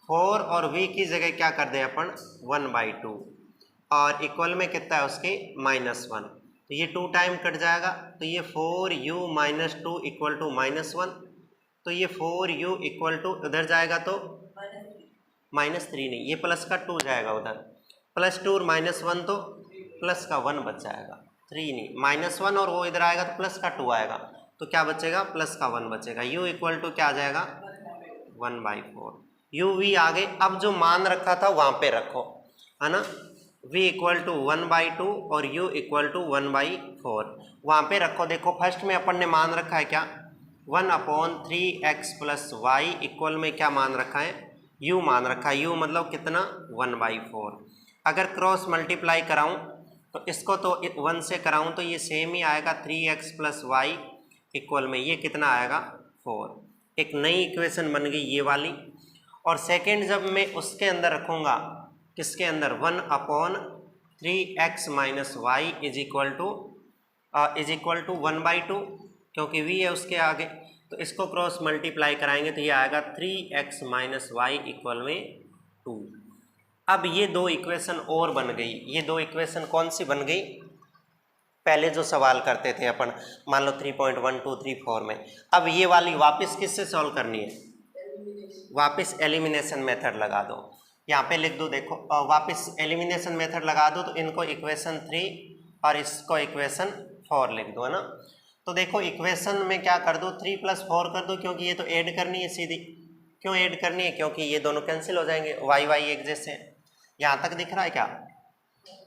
4 और v की जगह क्या कर दें अपन 1/2 और इक्वल में कितना है उसके -1, तो ये 2 टाइम कट जाएगा, तो ये 4u - 2 इक्वल टू -1, तो ये 4u इक्वल टू उधर जाएगा तो -3 नहीं, ये प्लस का 2 जाएगा उधर, +2 और -1 तो प्लस का 1 बच जाएगा, 3 नहीं -1 और वो इधर आएगा तो प्लस का 2 आएगा, तो क्या बचेगा प्लस का 1 बचेगा। u इक्वल टू क्या आ जाएगा 1/4, u v आगे अब जो मान रखा था वहाँ पे रखो है ना, v इक्वल टू 1/2 और u इक्वल टू 1/4 वहाँ पे रखो। देखो फर्स्ट में अपन ने मान रखा है क्या 1/3x + y इक्वल में क्या मान रखा है u मान रखा है, u मतलब कितना 1/4। अगर क्रॉस मल्टीप्लाई कराऊं तो इसको तो 1 से कराऊं तो ये सेम ही आएगा 3x + y इक्वल में ये कितना आएगा 4, एक नई इक्वेशन बन गई ये वाली। और सेकंड जब मैं उसके अंदर रखूँगा किसके अंदर 1/3x - y is equal to 1/2 क्योंकि v है उसके आगे, तो इसको क्रॉस मल्टीप्लाई कराएंगे तो ये आएगा 3x - y इक्वल में 2। अब ये दो इक्वेशन और बन गई, ये दो इक्वेशन कौन सी बन गई, पहले जो सवाल करते थे अपन मान लो 3.1234 में, अब ये वाली वापस किससे सॉल्व करनी है, वापस एलिमिनेशन मेथड लगा दो, यहाँ पे लिख दो देखो वापस एलिमिनेशन मेथड लगा दो, तो इनको इक्वेशन 3 और इसको इक्वेशन 4 लिख दो है ना। तो देखो इक्वेशन में क्या कर दो 3 + 4 कर दो, क्योंकि ये तो ऐड करनी है सीधी, क्यों ऐड करनी है क्योंकि ये दोनों कैंसिल हो जाएंगे, y एक जैसे हैं। यहाँ तक दिख रहा है क्या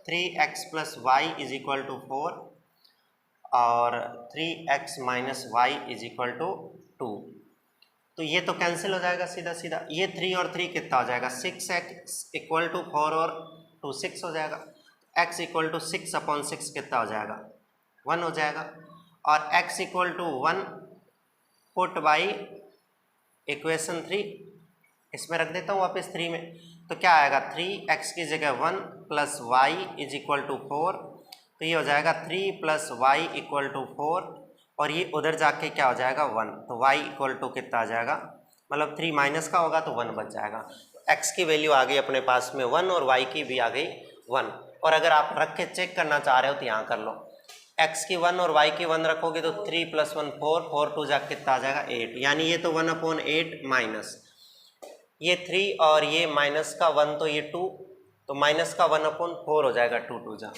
3x + y is equal to 4 और 3x - y is equal to 2, तो ये तो कैंसिल हो जाएगा सीधा सीधा, ये 3 और 3 कितना हो जाएगा 6x इक्वल टू 4 और 2 6 हो जाएगा, x इक्वल टू 6/6 कितना हो जाएगा 1 हो जाएगा, और x equal to 1 put by equation 3 इसमें रख देता हूँ वापस 3 में, तो क्या आएगा 3x की जगह 1 + y इज इक्वल टू 4, तो ये हो जाएगा 3 + y इक्वल टू 4 और ये उधर जाके क्या हो जाएगा 1, तो y इक्वल टू कितना आ जाएगा, मतलब 3 माइनस का होगा तो 1 बच जाएगा। तो x की वैल्यू आ गई अपने पास में 1 और y की भी आ गई 1, और अगर आप रख के चेक करना चाह रहे हो तो यहाँ कर लो, x की 1 और y की 1 रखोगे तो 3 + 1 4, 4 2 जाके कितना आ जाएगा 8, यानी ये तो 1/8 माइनस ये 3 और ये माइनस का 1 तो ये 2, तो माइनस का 1/4 हो जाएगा, 2 2 जा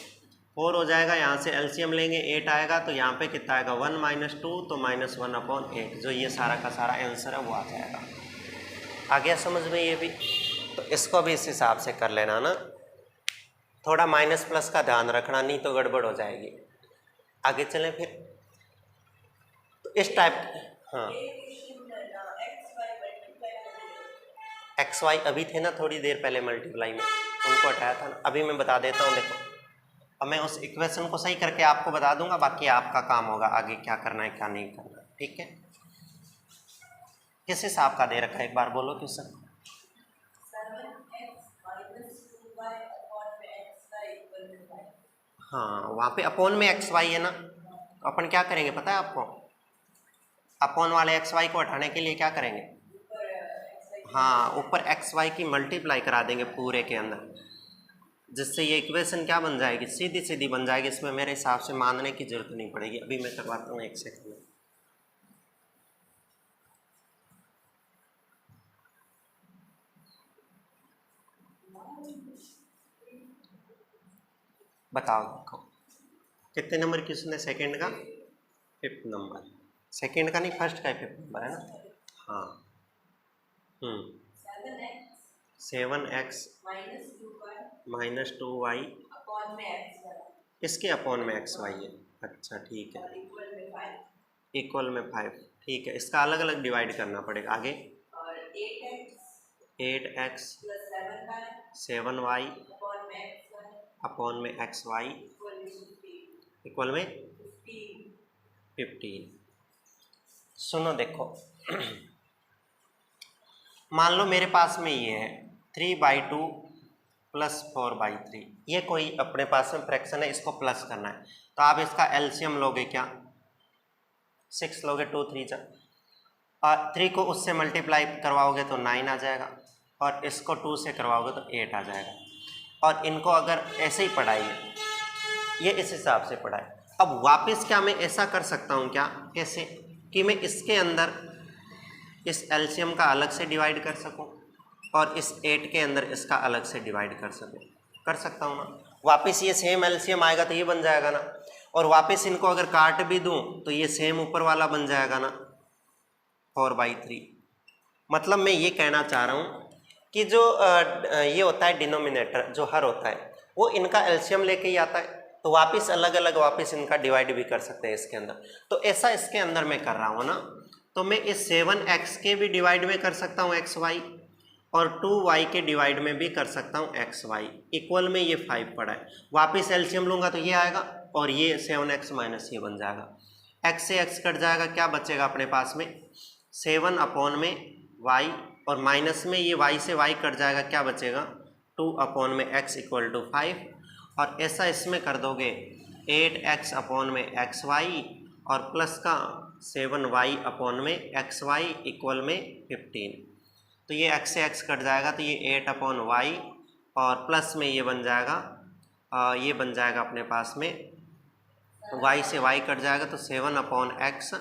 4 हो जाएगा, यहाँ से एलसीएम लेंगे 8 आएगा, तो यहाँ पे कितना आएगा 1 - 2 तो -1/8, जो ये सारा का सारा आंसर है वो आ जाएगा। आ गया समझ में ये भी, तो इसको भी इस हिसाब से कर लेना ना, थोड़ा माइनस प्लस का ध्यान रखना नहीं तो गड़बड़ हो जाएगी। आगे चलें फिर, तो इस टाइप हाँ XY अभी थे ना थोड़ी देर पहले मल्टीप्लाई में, उनको हटाया था ना, अभी मैं बता देता हूँ। देखो अब मैं उस इक्वेशन को सही करके आपको बता दूंगा, बाकी आपका काम होगा आगे क्या करना है क्या नहीं करना, ठीक है। किस हिसाब का दे रखा है एक बार बोलो क्वेश्चन, हाँ वहाँ पे अपॉन में एक्स वाई है ना, तो अपन क्या करेंगे पता है आपको, अपॉन वाले एक्स वाई को हटाने के लिए क्या करेंगे, हाँ ऊपर एक्स वाई की मल्टीप्लाई करा देंगे पूरे के अंदर, जिससे ये इक्वेशन क्या बन जाएगी, सीधी सीधी बन जाएगी। इसमें मेरे हिसाब से मानने की जरूरत नहीं पड़ेगी। अभी मैं करवाता हूँ, एक सेकंड में। बताओ देखो कितने नंबर क्वेश्चन है, सेकंड का 5th नंबर, सेकंड का नहीं फर्स्ट का 5th नंबर है ना। हाँ 7x माइनस 2y इसके अपॉन में एक्स वाई है। अच्छा ठीक है, इक्वल में 5, ठीक है। इसका अलग अलग डिवाइड करना पड़ेगा आगे। 8x 7y अपॉन में एक्स वाई इक्वल में 15। सुनो देखो मान लो मेरे पास में ये है 3/2 प्लस 4/3, ये कोई अपने पास में फ्रैक्शन है, इसको प्लस करना है। तो आप इसका एलसीएम लोगे क्या, 6 लोगे, 2 3 जा, और 3 को उससे मल्टीप्लाई करवाओगे तो 9 आ जाएगा, और इसको 2 से करवाओगे तो 8 आ जाएगा। और इनको अगर ऐसे ही पढ़ाइए, ये इस हिसाब से पढ़ाए। अब वापस क्या मैं ऐसा कर सकता हूँ क्या, कैसे कि मैं इसके अंदर इस एलसीएम का अलग से डिवाइड कर सकूं और इस 8 के अंदर इसका अलग से डिवाइड कर सकूं, कर सकता हूं ना। वापस ये सेम एलसीएम आएगा तो ये बन जाएगा ना, और वापस इनको अगर काट भी दूं तो ये सेम ऊपर वाला बन जाएगा ना 4/3। मतलब मैं ये कहना चाह रहा हूं कि जो ये होता है डिनोमिनेटर, जो हर होता है, वो इनका एलसीएम लेके ही आता है, तो वापस अलग अलग वापस इनका डिवाइड भी कर सकते हैं इसके अंदर। तो ऐसा इसके अंदर मैं कर रहा हूँ ना, तो मैं इस 7x के भी डिवाइड में कर सकता हूँ एक्स वाई, और 2y के डिवाइड में भी कर सकता हूँ एक्स वाई, इक्वल में ये 5 पड़ा है। वापस एलसीएम लूँगा तो ये आएगा, और ये 7x माइनस ये बन जाएगा, x से x कट जाएगा, क्या बचेगा अपने पास में 7 अपॉन में y, और माइनस में ये y से y कट जाएगा, क्या बचेगा 2 अपॉन में x इक्वल टू 5, और ऐसा इसमें कर दोगे 8x अपॉन में एक्स वाई, और प्लस का 7y अपॉन में एक्स वाई इक्वल में 15। तो ये x से x कट जाएगा, तो ये 8 अपॉन वाई, और प्लस में ये बन जाएगा ये बन जाएगा अपने पास में y से y कट जाएगा, तो 7 अपॉन एक्स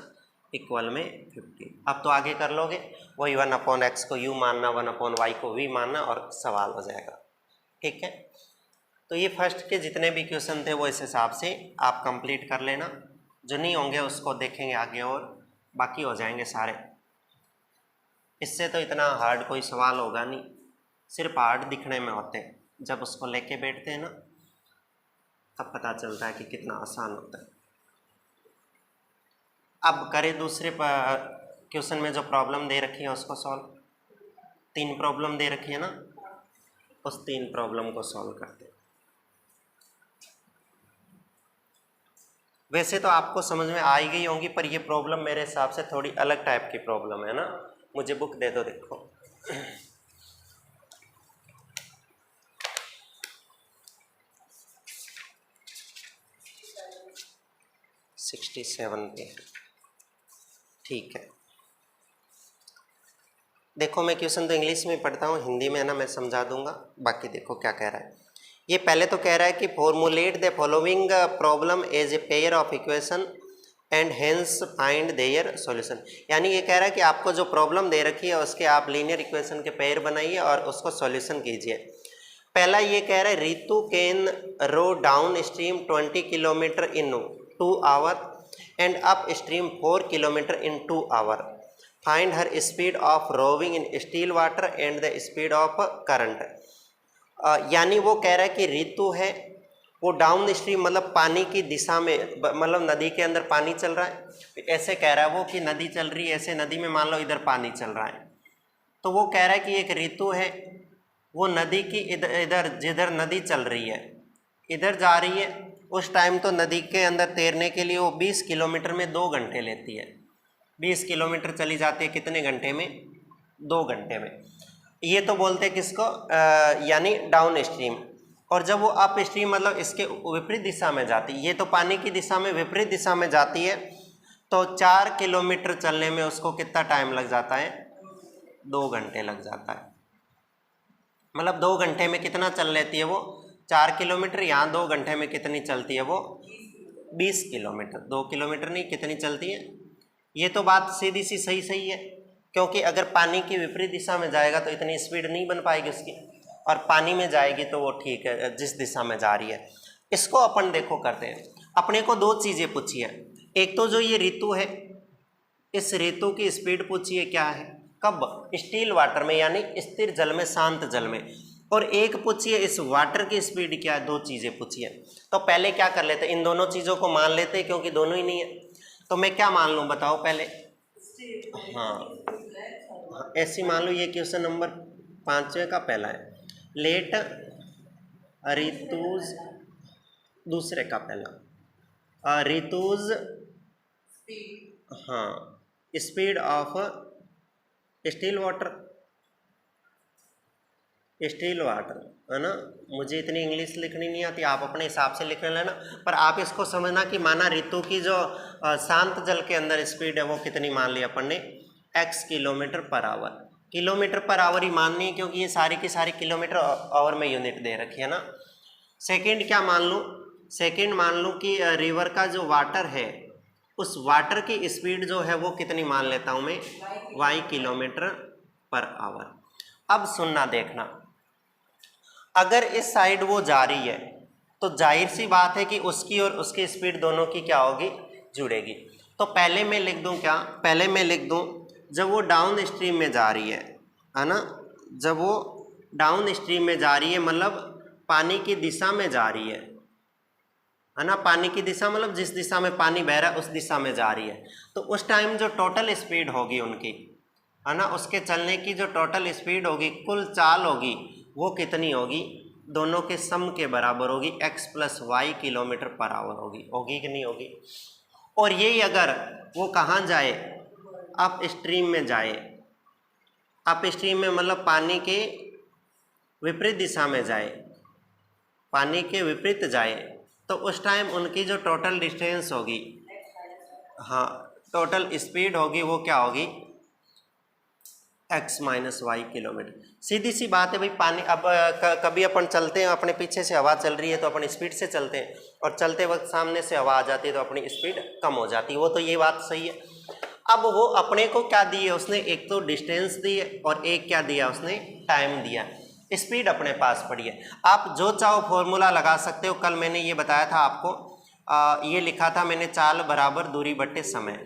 इक्वल में 15। अब तो आगे कर लोगे, वही 1 अपॉन एक्स को u मानना, 1 अपॉन वाई को v मानना, और सवाल हो जाएगा। ठीक है, तो ये फर्स्ट के जितने भी क्वेश्चन थे वो इस हिसाब से आप कंप्लीट कर लेना, जो नहीं होंगे उसको देखेंगे आगे, और बाकी हो जाएंगे सारे। इससे तो इतना हार्ड कोई सवाल होगा नहीं, सिर्फ हार्ड दिखने में होते हैं, जब उसको लेके बैठते हैं ना तब पता चलता है कि कितना आसान होता है। अब करें दूसरे क्वेश्चन में जो प्रॉब्लम दे रखी है उसको सॉल्व। 3 प्रॉब्लम दे रखी है ना, उस 3 प्रॉब्लम को सॉल्व करते हैं। वैसे तो आपको समझ में आ ही गई होंगी, पर ये प्रॉब्लम मेरे हिसाब से थोड़ी अलग टाइप की प्रॉब्लम है ना। मुझे बुक दे दो, देखो 67 पे। ठीक है, देखो मैं क्वेश्चन तो इंग्लिश में पढ़ता हूँ, हिंदी में है ना मैं समझा दूंगा। बाकी देखो क्या कह रहा है। ये पहले तो कह रहा है कि formulate the following problem as a pair of equation and hence find their solution. यानी ये कह रहा है कि आपको जो प्रॉब्लम दे रखी है उसके आप लीनियर इक्वेशन के पेयर बनाइए और उसको सॉल्यूशन कीजिए। पहला ये कह रहा है Ritu can row downstream 20 kilometre in 2 hour and upstream 4 kilometre in 2 hour. Find her speed of rowing in still water and the speed of current. यानी वो कह रहा है कि रितु है वो डाउन स्ट्रीम मतलब पानी की दिशा में, मतलब नदी के अंदर पानी चल रहा है, ऐसे कह रहा है वो कि नदी चल रही है, ऐसे नदी में मान लो इधर पानी चल रहा है, तो वो कह रहा है कि एक ऋतु है वो नदी की इधर जिधर नदी चल रही है इधर जा रही है, उस टाइम तो नदी के अंदर तैरने के लिए वो 20 किलोमीटर में 2 घंटे लेती है। 20 किलोमीटर चली जाती है कितने घंटे में, 2 घंटे में। ये तो बोलते हैं किसको, यानी डाउन स्ट्रीम। और जब वो अप स्ट्रीम मतलब इसके विपरीत दिशा में जाती है, ये तो पानी की दिशा में विपरीत दिशा में जाती है, तो 4 किलोमीटर चलने में उसको कितना टाइम लग जाता है? 2 घंटे लग जाता है। मतलब 2 घंटे में कितना चल लेती है वो? 4 किलोमीटर। यहाँ 2 घंटे में कितनी चलती है वो? 20 किलोमीटर। 2 किलोमीटर नहीं, कितनी चलती है? ये तो बात सीधी सी सही है, क्योंकि अगर पानी की विपरीत दिशा में जाएगा तो इतनी स्पीड नहीं बन पाएगी उसकी, और पानी में जाएगी तो वो ठीक है जिस दिशा में जा रही है। इसको अपन देखो करते हैं। अपने को 2 चीज़ें पूछी है, एक तो जो ये ऋतु है, इस ऋतु की स्पीड पूछी है क्या है, कब? स्टिल वाटर में, यानी स्थिर जल में, शांत जल में। और एक पूछी है इस वाटर की स्पीड क्या है। 2 चीज़ें पूछी है। तो पहले क्या कर लेते हैं, इन दोनों चीज़ों को मान लेते हैं, क्योंकि दोनों ही नहीं है। तो मैं क्या मान लूँ बताओ पहले? हाँ, ऐसी मान लो। ये क्वेश्चन नंबर 5वें का पहला है। लेट ऋतुज, दूसरे का पहला ऋतुज, हाँ, speed of still water, still water, है ना। मुझे इतनी इंग्लिश लिखनी नहीं आती, आप अपने हिसाब से लिख लेना, पर आप इसको समझना कि माना ऋतु की जो शांत जल के अंदर स्पीड है वो कितनी मान ली अपन ने? x kilometre per hour. Kilometre per hour ही माननी है, क्योंकि ये सारी की सारी किलोमीटर आवर में यूनिट दे रखी है ना। सेकंड क्या मान लूँ? सेकंड मान लूँ कि रिवर का जो वाटर है, उस वाटर की स्पीड जो है वो कितनी मान लेता हूँ मैं? y kilometre per our. अब सुनना देखना, अगर इस साइड वो जा रही है तो जाहिर सी बात है कि उसकी और उसकी स्पीड दोनों की क्या होगी? जुड़ेगी। तो पहले मैं लिख दूं क्या? पहले मैं लिख दूं जब वो डाउन स्ट्रीम में जा रही है ना, जब वो डाउन स्ट्रीम में जा रही है मतलब पानी की दिशा में जा रही है ना। पानी की दिशा मतलब जिस दिशा में पानी बह रहा है उस दिशा में जा रही है, तो उस टाइम जो टोटल स्पीड होगी उनकी, है ना, उसके चलने की जो टोटल स्पीड होगी, कुल चाल होगी, वो कितनी होगी? दोनों के सम के बराबर होगी, x + y kilometre per our होगी कि नहीं होगी? और यही अगर वो कहाँ जाए? अप स्ट्रीम में जाए। अप स्ट्रीम में मतलब पानी के विपरीत दिशा में जाए, पानी के विपरीत जाए, तो उस टाइम उनकी जो टोटल डिस्टेंस होगी, हाँ, टोटल स्पीड होगी, वो क्या होगी? x - y kilometre. सीधी सी बात है भाई। पानी अब कभी अपन चलते हैं, अपने पीछे से हवा चल रही है तो अपन स्पीड से चलते हैं, और चलते वक्त सामने से हवा आ जाती है तो अपनी स्पीड कम हो जाती है, वो तो ये बात सही है। अब वो अपने को क्या दी है उसने? एक तो डिस्टेंस दी है और एक क्या दिया उसने? टाइम दिया। स्पीड अपने पास पड़ी है। आप जो चाहो फॉर्मूला लगा सकते हो। कल मैंने ये बताया था आपको, ये लिखा था मैंने, चाल बराबर दूरी बट्टे समय।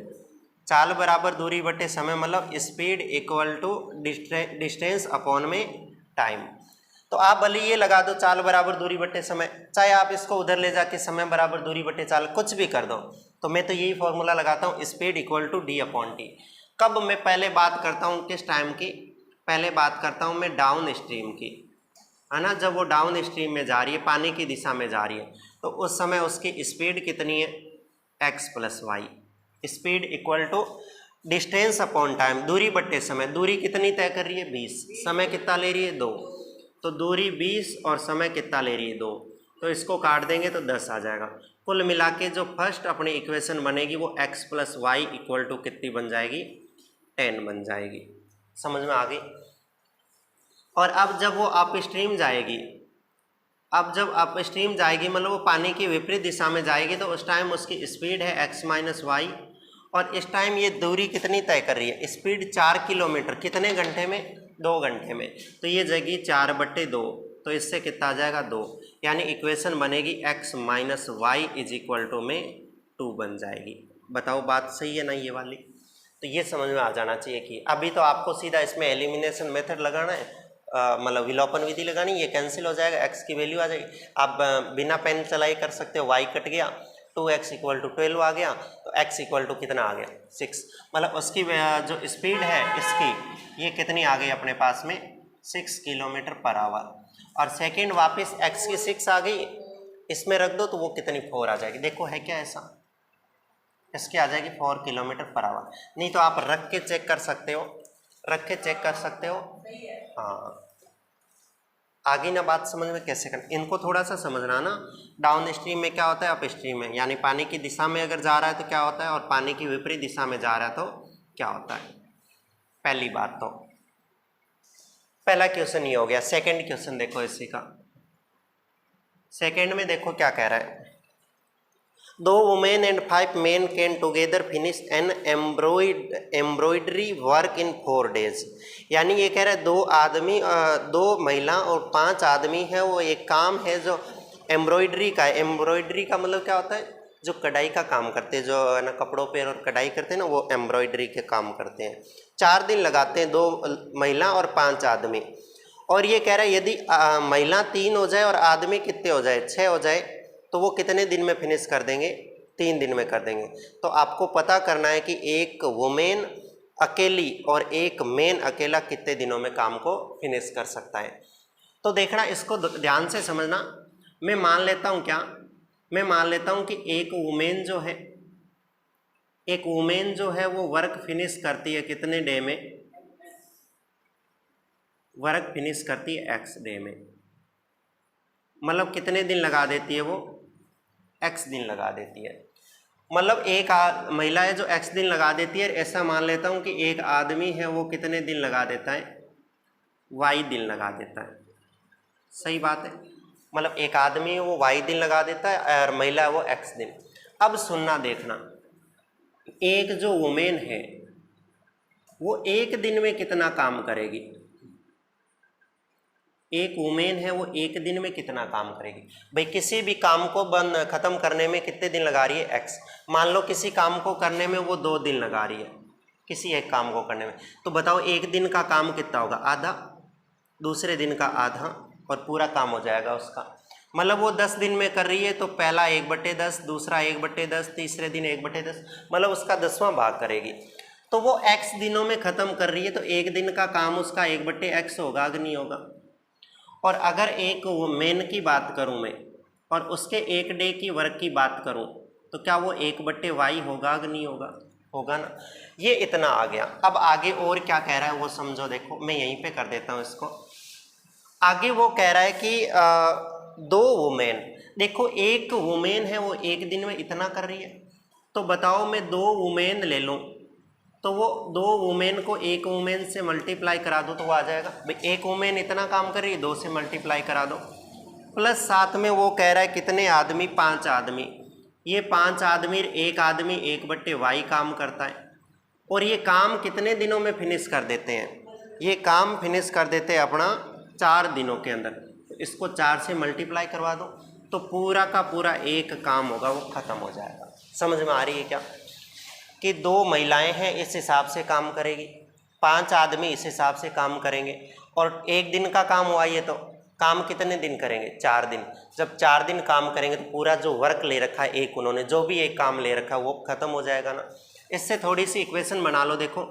चाल बराबर दूरी बटे समय मतलब speed equal to distance upon में टाइम। तो आप भले ये लगा दो चाल बराबर दूरी बटे समय, चाहे आप इसको उधर ले जाके समय बराबर दूरी बटे चाल, कुछ भी कर दो, तो मैं तो यही फॉर्मूला लगाता हूँ, स्पीड इक्वल टू d/t। कब? मैं पहले बात करता हूँ किस टाइम की? पहले बात करता हूँ मैं डाउन स्ट्रीम की, है ना। जब वो डाउन स्ट्रीम में जा रही है, पानी की दिशा में जा रही है, तो उस समय उसकी स्पीड कितनी है? x + y। Speed equal to distance upon time, दूरी बट्टे समय। दूरी कितनी तय कर रही है? 20। समय कितना ले रही है? 2। तो दूरी 20 और समय कितना ले रही है? 2। तो इसको काट देंगे तो 10 आ जाएगा। कुल मिला के जो फर्स्ट अपनी इक्वेशन बनेगी वो x + y इक्वल टू कितनी बन जाएगी? 10 बन जाएगी। समझ में आ गई? और अब जब वो अप स्ट्रीम जाएगी, अब जब अप स्ट्रीम जाएगी मतलब वो पानी की विपरीत दिशा में जाएगी, तो उस टाइम उसकी स्पीड है x - y, और इस टाइम ये दूरी कितनी तय कर रही है? Speed 4 kilometre. कितने घंटे में? 2 घंटे में। तो ये जाएगी 4/2, तो इससे कितना आ जाएगा? 2। यानी इक्वेशन बनेगी x - y इक्वल टू में 2 बन जाएगी। बताओ बात सही है ना ये वाली? तो ये समझ में आ जाना चाहिए कि अभी तो आपको सीधा इसमें एलिमिनेशन मेथड लगाना है, मतलब विलोपन विधि लगानी, ये कैंसिल हो जाएगा, x की वैल्यू आ जाएगी। आप बिना पेन चलाई कर सकते हो, y कट गया, 2x = 12 आ गया, तो x = कितना आ गया? 6। मतलब उसकी जो स्पीड है इसकी, ये कितनी आ गई अपने पास में? 6 किलोमीटर पर आवर। और सेकेंड वापस x की 6 आ गई, इसमें रख दो तो वो कितनी? 4 आ जाएगी। देखो है क्या ऐसा? इसकी आ जाएगी 4 किलोमीटर पर आवर। नहीं तो आप रख के चेक कर सकते हो, रख के चेक कर सकते हो। हाँ, आगे ना बात समझ में कैसे करना, इनको थोड़ा सा समझना ना। डाउन स्ट्रीम में क्या होता है, अप स्ट्रीम में, यानी पानी की दिशा में अगर जा रहा है तो क्या होता है, और पानी की विपरीत दिशा में जा रहा है तो क्या होता है। पहली बात तो पहला क्वेश्चन ये हो गया। सेकंड क्वेश्चन देखो इसी का। सेकंड में देखो क्या कह रहा है, 2 women and 5 men can together finish an embroidery work in 4 days। यानी ये कह रहा है 2 महिला और 5 आदमी है, वो एक काम है जो एम्ब्रॉयडरी का है। एम्ब्रॉयडरी का मतलब क्या होता है, जो कढ़ाई का काम करते हैं, जो है ना कपड़ों पे और कढ़ाई करते हैं ना, वो एम्ब्रॉयडरी के काम करते हैं। 4 दिन लगाते हैं 2 महिला और 5 आदमी। और ये कह रहा है यदि महिला 3 हो जाए और आदमी कितने हो जाए, 6 हो जाए, तो वो कितने दिन में फिनिश कर देंगे, 3 दिन में कर देंगे। तो आपको पता करना है कि एक वुमेन अकेली और एक मेन अकेला कितने दिनों में काम को फिनिश कर सकता है। तो देखना, इसको ध्यान से समझना। मैं मान लेता हूँ क्या, मैं मान लेता हूँ कि एक वुमेन जो है वो वर्क फिनिश करती है कितने डे में, वर्क फिनिश करती है x डे में, मतलब कितने दिन लगा देती है वो, x दिन लगा देती है। मतलब एक महिला है जो x दिन लगा देती है। ऐसा मान लेता हूँ कि एक आदमी है वो कितने दिन लगा देता है, y दिन लगा देता है। सही बात है, मतलब एक आदमी है वो y दिन लगा देता है और महिला है वो x दिन। अब सुनना देखना, एक जो वुमेन है वो एक दिन में कितना काम करेगी, एक वुमेन है वो एक दिन में कितना काम करेगी। भाई किसी भी काम को खत्म करने में कितने दिन लगा रही है, x। मान लो किसी काम को करने में वो 2 दिन लगा रही है, किसी एक काम को करने में, तो बताओ एक दिन का काम कितना होगा, आधा, दूसरे दिन का आधा, और पूरा काम हो जाएगा उसका। मतलब वो 10 दिन में कर रही है तो पहला 1/10, दूसरा 1/10, तीसरे दिन 1/10, मतलब उसका 10वां भाग करेगी। तो वो x दिनों में खत्म कर रही है, तो एक दिन का काम उसका 1/x होगा कि नहीं होगा। और अगर एक वुमेन की बात करूं मैं और उसके एक डे की वर्क की बात करूं, तो क्या वो 1/y होगा कि नहीं होगा, होगा ना। ये इतना आ गया। अब आगे और क्या कह रहा है वो समझो। देखो मैं यहीं पे कर देता हूं इसको। आगे वो कह रहा है कि 2 वुमेन, देखो एक वुमेन है वो एक दिन में इतना कर रही है, तो बताओ मैं 2 वुमेन ले लूँ तो वो 2 वुमेन को एक वुमेन से मल्टीप्लाई करा दो तो वो आ जाएगा। भाई एक वुमेन इतना काम कर रही है, 2 से मल्टीप्लाई करा दो, प्लस साथ में वो कह रहा है कितने आदमी, 5 आदमी। ये 5 आदमी, एक आदमी 1/y काम करता है, और ये काम कितने दिनों में फिनिश कर देते हैं, ये काम फिनिश कर देते हैं अपना 4 दिनों के अंदर। तो इसको 4 से मल्टीप्लाई करवा दो तो पूरा का पूरा एक काम होगा वो खत्म हो जाएगा। समझ में आ रही है क्या, कि 2 महिलाएं हैं इस हिसाब से काम करेगी, 5 आदमी इस हिसाब से काम करेंगे, और एक दिन का काम हुआ ये, तो काम कितने दिन करेंगे, 4 दिन। जब 4 दिन काम करेंगे तो पूरा जो वर्क ले रखा है एक, उन्होंने जो भी एक काम ले रखा है वो खत्म हो जाएगा ना। इससे थोड़ी सी इक्वेशन बना लो। देखो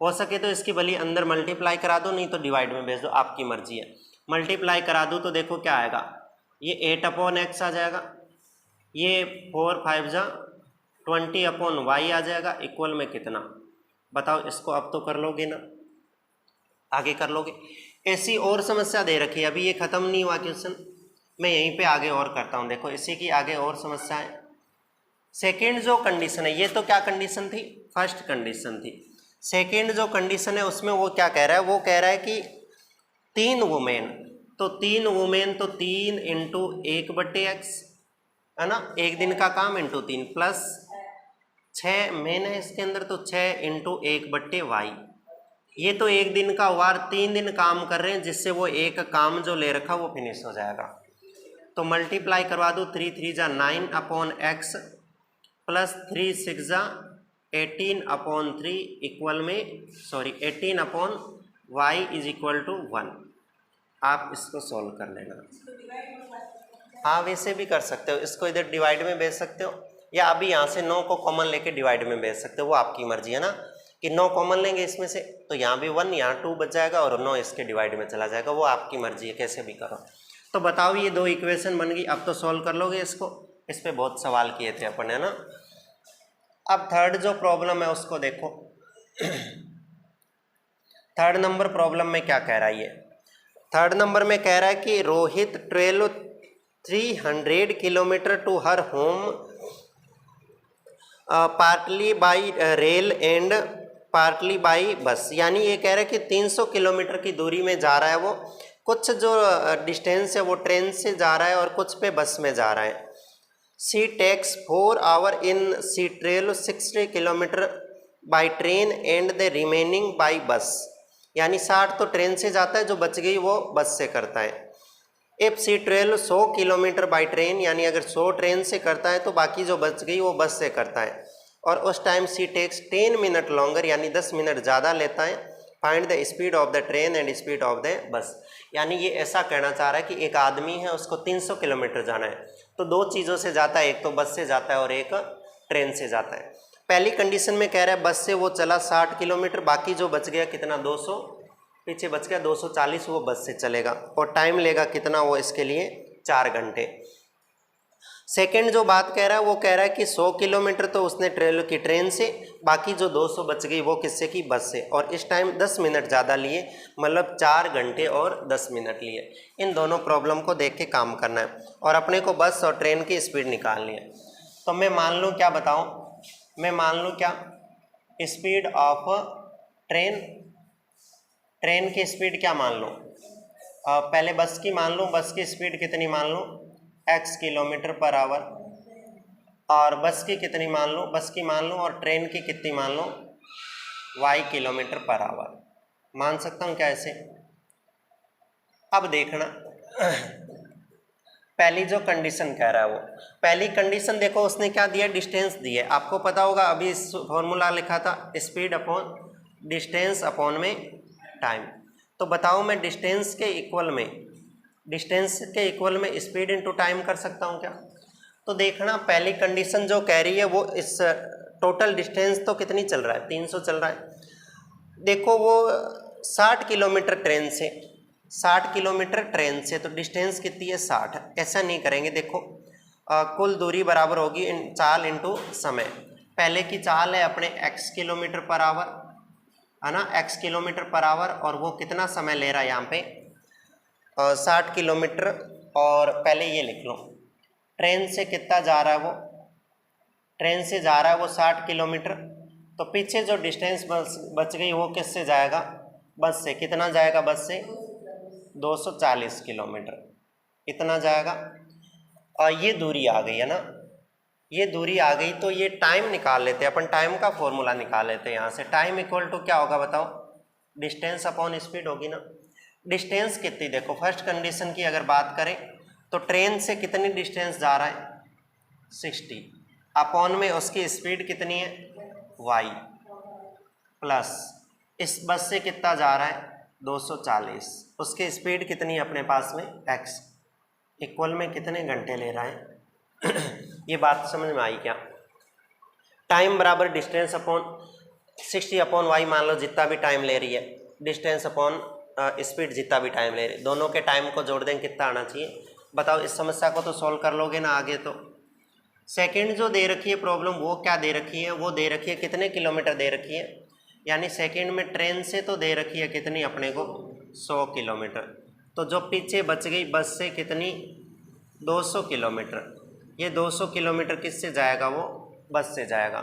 हो सके तो इसकी भली अंदर मल्टीप्लाई करा दो, नहीं तो डिवाइड में भेज दो, आपकी मर्जी है। मल्टीप्लाई करा दो तो देखो क्या आएगा, ये 8/x आ जाएगा, ये 4 5 जा 20/y आ जाएगा, इक्वल में कितना, बताओ। इसको अब तो कर लोगे ना, आगे कर लोगे। ऐसी और समस्या दे रखी है, अभी ये खत्म नहीं हुआ क्वेश्चन, मैं यहीं पे आगे और करता हूँ। देखो इसी की आगे और समस्या है। सेकेंड जो कंडीशन है, ये तो क्या कंडीशन थी, फर्स्ट कंडीशन थी। सेकेंड जो कंडीशन है उसमें वो क्या कह रहा है, वो कह रहा है कि 3 वुमेन, तो 3 वुमेन तो 3 × 1/x है ना, एक दिन का काम इंटू 3, प्लस 6 मेन है इसके अंदर, तो 6 × 1/y। ये तो एक दिन का हुआ, 3 दिन काम कर रहे हैं, जिससे वो एक काम जो ले रखा वो फिनिश हो जाएगा। तो मल्टीप्लाई करवा दो, 3 3 जा 9/x प्लस 3 6 जा 18/3 इक्वल में 18/y इज इक्वल टू 1। आप इसको सॉल्व कर लेना। हाँ वैसे भी कर सकते हो, इसको इधर डिवाइड में भेज सकते हो, या अभी यहाँ से 9 को कॉमन लेके डिवाइड में भेज सकते हो, वो आपकी मर्जी है ना, कि 9 कॉमन लेंगे इसमें से तो यहाँ भी 1, यहाँ 2 बच जाएगा और 9 इसके डिवाइड में चला जाएगा, वो आपकी मर्जी है, कैसे भी करो। तो बताओ ये 2 इक्वेशन बन गई, अब तो सॉल्व कर लोगे इसको। इस पर बहुत सवाल किए थे अपन, है ना। अब थर्ड जो प्रॉब्लम है उसको देखो। थर्ड नंबर प्रॉब्लम में क्या कह रहा है ये, थर्ड नंबर में कह रहा है कि Rohit travel 300 kilometre to her home partly by rail and partly by bus. यानी ये कह रहा है कि 300 किलोमीटर की दूरी में जा रहा है वो, कुछ जो डिस्टेंस है वो ट्रेन से जा रहा है और कुछ पे बस में जा रहा है। C takes 4 hour in C travel 60 kilometre by train and the remaining by bus. यानी 60 तो ट्रेन से जाता है, जो बच गई वो बस से करता है। If she travel 100 kilometre by train, यानी अगर 100 ट्रेन से करता है तो बाकी जो बच गई वो बस से करता है। और उस टाइम सी टेक्स 10 मिनट लॉन्गर, यानी 10 मिनट ज़्यादा लेता है। Find the speed of the train and speed of the bus. यानी ये ऐसा कहना चाह रहा है कि एक आदमी है, उसको 300 किलोमीटर जाना है, तो दो चीज़ों से जाता है, एक तो बस से जाता है और एक ट्रेन से जाता है। पहली कंडीशन में कह रहा है बस से वो चला 60 किलोमीटर, बाकी जो बच गया कितना 200, पीछे बच गया 240, वो बस से चलेगा और टाइम लेगा कितना वो इसके लिए 4 घंटे। सेकंड जो बात कह रहा है वो कह रहा है कि 100 किलोमीटर तो उसने ट्रेन की ट्रेन से, बाकी जो 200 बच गई वो किससे की बस से, और इस टाइम 10 मिनट ज़्यादा लिए, मतलब 4 घंटे और 10 मिनट लिए। इन दोनों प्रॉब्लम को देख के काम करना है और अपने को बस और ट्रेन की स्पीड निकालनी है। तो मैं मान लूँ क्या बताऊँ, मैं मान लूँ क्या, स्पीड ऑफ ट्रेन की स्पीड क्या मान लूँ, पहले बस की मान लूँ, बस की स्पीड कितनी मान लूँ x किलोमीटर पर आवर, और बस की कितनी मान लूँ, बस की मान लूँ, और ट्रेन की कितनी मान लूँ y किलोमीटर पर आवर। मान सकता हूँ क्या ऐसे। अब देखना पहली जो कंडीशन कह रहा है वो, पहली कंडीशन देखो उसने क्या दिया, डिस्टेंस दी है। आपको पता होगा अभी इस फॉर्मूला लिखा था स्पीड अपॉन डिस्टेंस अपॉन में टाइम। तो बताओ मैं डिस्टेंस के इक्वल में स्पीड इनटू टाइम कर सकता हूँ क्या। तो देखना पहली कंडीशन जो कह रही है वो इस टोटल डिस्टेंस तो कितनी चल रहा है, 300 चल रहा है। देखो वो 60 किलोमीटर ट्रेन से, 60 किलोमीटर ट्रेन से, तो डिस्टेंस कितनी है 60। ऐसा नहीं करेंगे, देखो कुल दूरी बराबर होगी चाल इंटू समय। पहले की चाल है अपने x किलोमीटर पर आवर, है ना, x किलोमीटर पर आवर, और वो कितना समय ले रहा है यहाँ पे 60 किलोमीटर। और पहले ये लिख लो ट्रेन से कितना जा रहा है वो, ट्रेन से जा रहा है वो 60 किलोमीटर। तो पीछे जो डिस्टेंस बच गई वो किससे जाएगा, बस से। कितना जाएगा बस से 240 किलोमीटर, इतना जाएगा। और ये दूरी आ गई है ना, ये दूरी आ गई, तो ये टाइम निकाल लेते हैं अपन, टाइम का फॉर्मूला निकाल लेते हैं यहाँ से। टाइम इक्वल टू क्या होगा बताओ, डिस्टेंस अपॉन स्पीड होगी ना। डिस्टेंस कितनी, देखो फर्स्ट कंडीशन की अगर बात करें तो ट्रेन से कितनी डिस्टेंस जा रहा है 60, अपॉन में उसकी स्पीड कितनी है y, प्लस इस बस से कितना जा रहा है 240, उसकी स्पीड कितनी है अपने पास में x, इक्वल में कितने घंटे ले रहा है ये बात समझ में आई क्या। टाइम बराबर डिस्टेंस अपॉन 60 अपॉन y, मान लो जितना भी टाइम ले रही है, डिस्टेंस अपॉन स्पीड जितना भी टाइम ले रही है, दोनों के टाइम को जोड़ दें कितना आना चाहिए बताओ। इस समस्या को तो सॉल्व कर लोगे ना आगे। तो सेकंड जो दे रखी है प्रॉब्लम वो क्या दे रखी है, वो दे रखी है कितने किलोमीटर दे रखी है, यानी सेकंड में ट्रेन से तो दे रखी है कितनी अपने को 100 किलोमीटर, तो जो पीछे बच गई बस से कितनी 200 किलोमीटर। ये 200 किलोमीटर किससे जाएगा, वो बस से जाएगा।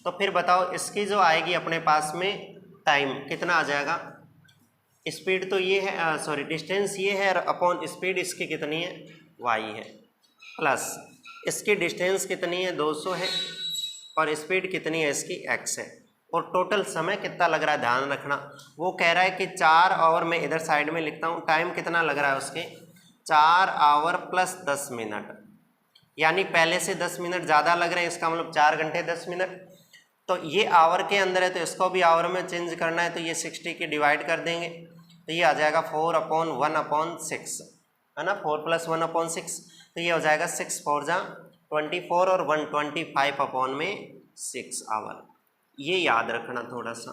तो फिर बताओ इसकी जो आएगी अपने पास में टाइम कितना आ जाएगा, स्पीड तो ये है, सॉरी डिस्टेंस ये है, अपॉन स्पीड इसकी कितनी है y है, प्लस इसकी डिस्टेंस कितनी है 200 है, और स्पीड कितनी है इसकी x है, और टोटल समय कितना लग रहा है ध्यान रखना। वो कह रहा है कि 4 आवर, मैं इधर साइड में लिखता हूँ, टाइम कितना लग रहा है उसके 4 आवर प्लस 10 मिनट, यानी पहले से 10 मिनट ज़्यादा लग रहे हैं, इसका मतलब 4 घंटे 10 मिनट। तो ये आवर के अंदर है तो इसको भी आवर में चेंज करना है, तो ये 60 की डिवाइड कर देंगे तो ये आ जाएगा 4/1/6, है ना, 4 + 1/6, तो ये हो जाएगा 6 4 जा 24 और 125/6 आवर। ये याद रखना थोड़ा सा,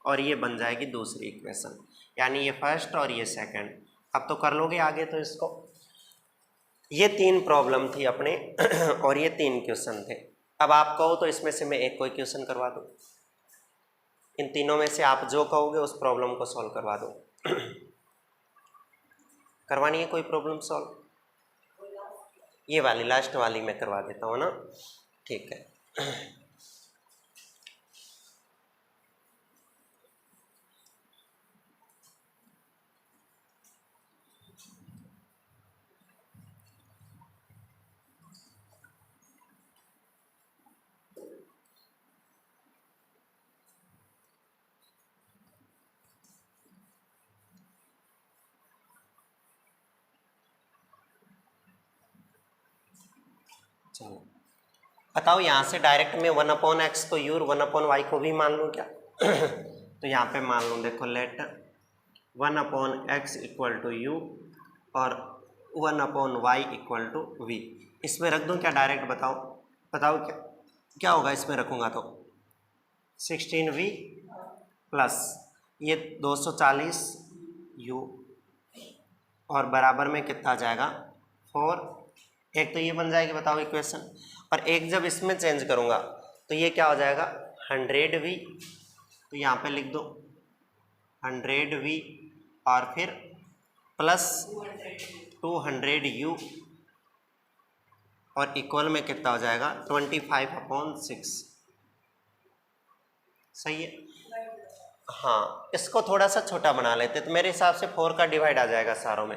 और ये बन जाएगी दूसरी इक्वेशन, यानी ये फर्स्ट और ये सेकंड। अब तो कर लोगे आगे तो इसको। ये 3 प्रॉब्लम थी अपने और ये 3 क्वेश्चन थे। अब आप कहो तो इसमें से मैं एक कोई क्वेश्चन करवा दूँ, इन तीनों में से आप जो कहोगे उस प्रॉब्लम को सॉल्व करवा दो। करवानी है कोई प्रॉब्लम सॉल्व? ये वाली लास्ट वाली मैं करवा देता हूँ ना, ठीक है। चलो बताओ, यहाँ से डायरेक्ट मैं 1/x को यू और 1/y को भी मान लूँ क्या? तो यहाँ पे मान लूँ, देखो late 1/x equal to u और 1/y इक्वल टू वी। इसमें रख दूँ क्या डायरेक्ट? बताओ बताओ क्या क्या होगा इसमें रखूँगा तो? 16v प्लस ये 240 u और बराबर में कितना आ जाएगा 4। एक तो ये बन जाएगी, बताओ इक्वेशन, और एक जब इसमें चेंज करूँगा तो ये क्या हो जाएगा 100v। तो यहाँ पे लिख दो 100v और फिर प्लस 200u और इक्वल में कितना हो जाएगा 25/6। सही है? हाँ, इसको थोड़ा सा छोटा बना लेते तो मेरे हिसाब से 4 का डिवाइड आ जाएगा सारों में।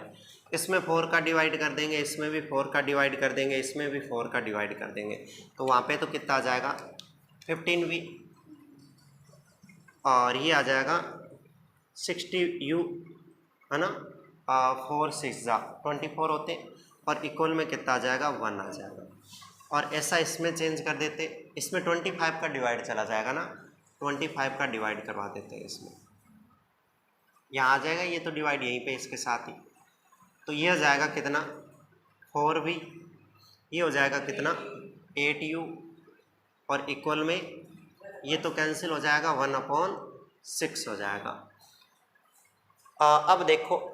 इसमें 4 का डिवाइड कर देंगे, इसमें भी 4 का डिवाइड कर देंगे, इसमें भी 4 का डिवाइड कर देंगे, तो वहाँ पे तो कितना आ जाएगा 15v और ये आ जाएगा 60u, है ना। 4 6 24 होते और इक्वल में कितना आ जाएगा 1 आ जाएगा। और ऐसा इसमें चेंज कर देते, इसमें 25 का डिवाइड चला जाएगा ना, 25 का डिवाइड करवा देते हैं इसमें, यहाँ आ जाएगा ये तो डिवाइड यहीं पे इसके साथ ही। तो ये हो जाएगा कितना 4v, ये हो जाएगा कितना 8u और इक्वल में ये तो कैंसिल हो जाएगा 1/6 हो जाएगा। अब देखो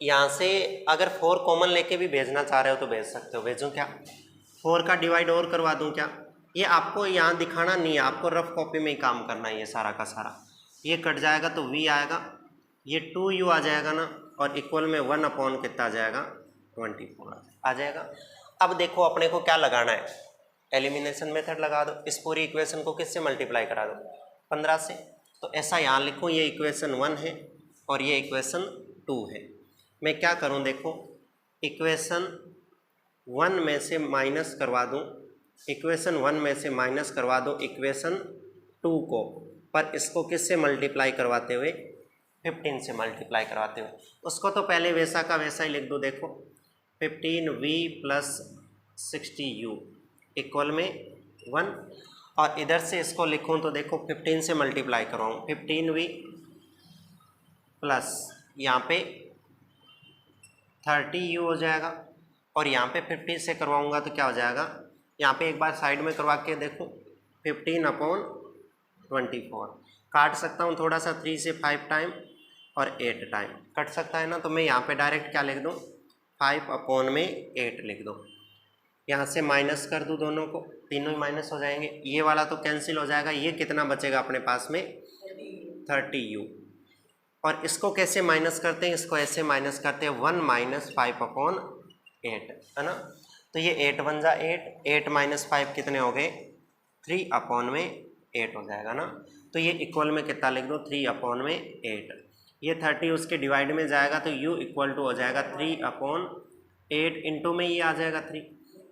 यहाँ से अगर 4 कॉमन लेके भी भेजना चाह रहे हो तो भेज सकते हो। भेजूँ क्या? 4 का डिवाइड और करवा दूँ क्या? ये आपको यहाँ दिखाना नहीं है, आपको रफ कॉपी में ही काम करना है ये सारा का सारा। ये कट जाएगा तो v आएगा, ये 2u आ जाएगा ना, और इक्वल में 1/ कितना आ जाएगा 24 आ जाएगा। अब देखो अपने को क्या लगाना है, एलिमिनेशन मेथड लगा दो। इस पूरी इक्वेशन को किससे मल्टीप्लाई करा दो 15 से। तो ऐसा यहाँ लिखूँ, ये इक्वेशन 1 है और ये इक्वेशन 2 है। मैं क्या करूँ देखो, इक्वेशन 1 में से माइनस करवा दूँ, इक्वेशन 1 में से माइनस करवा दो इक्वेशन 2 को, पर इसको किससे मल्टीप्लाई करवाते हुए 15 से मल्टीप्लाई करवाते हुए। उसको तो पहले वैसा का वैसा ही लिख दो, देखो 15v प्लस 60u इक्वल में 1, और इधर से इसको लिखूँ तो देखो 15 से मल्टीप्लाई करवाऊँ, 15v प्लस यहाँ पे 30u हो जाएगा, और यहाँ पे 50 से करवाऊँगा तो क्या हो जाएगा, यहाँ पे एक बार साइड में करवा के देखो 15/24 काट सकता हूँ थोड़ा सा, 3 से 5 टाइम और 8 टाइम कट सकता है ना। तो मैं यहाँ पे डायरेक्ट क्या लिख दूँ 5/8 लिख दूँ। यहाँ से माइनस कर दूँ दोनों को, तीनों ही माइनस हो जाएंगे, ये वाला तो कैंसिल हो जाएगा। ये कितना बचेगा अपने पास में 30u। और इसको कैसे माइनस करते हैं, इसको ऐसे माइनस करते हैं 1 - 5/8, है ना। तो ये 8 बन जा 8 - 5 कितने हो गए 3/8 हो जाएगा ना। तो ये इक्वल में कितना लिख दो 3/8। ये 30 उसके डिवाइड में जाएगा तो u इक्वल टू हो जाएगा 3/8 इंटू में ये आ जाएगा 3,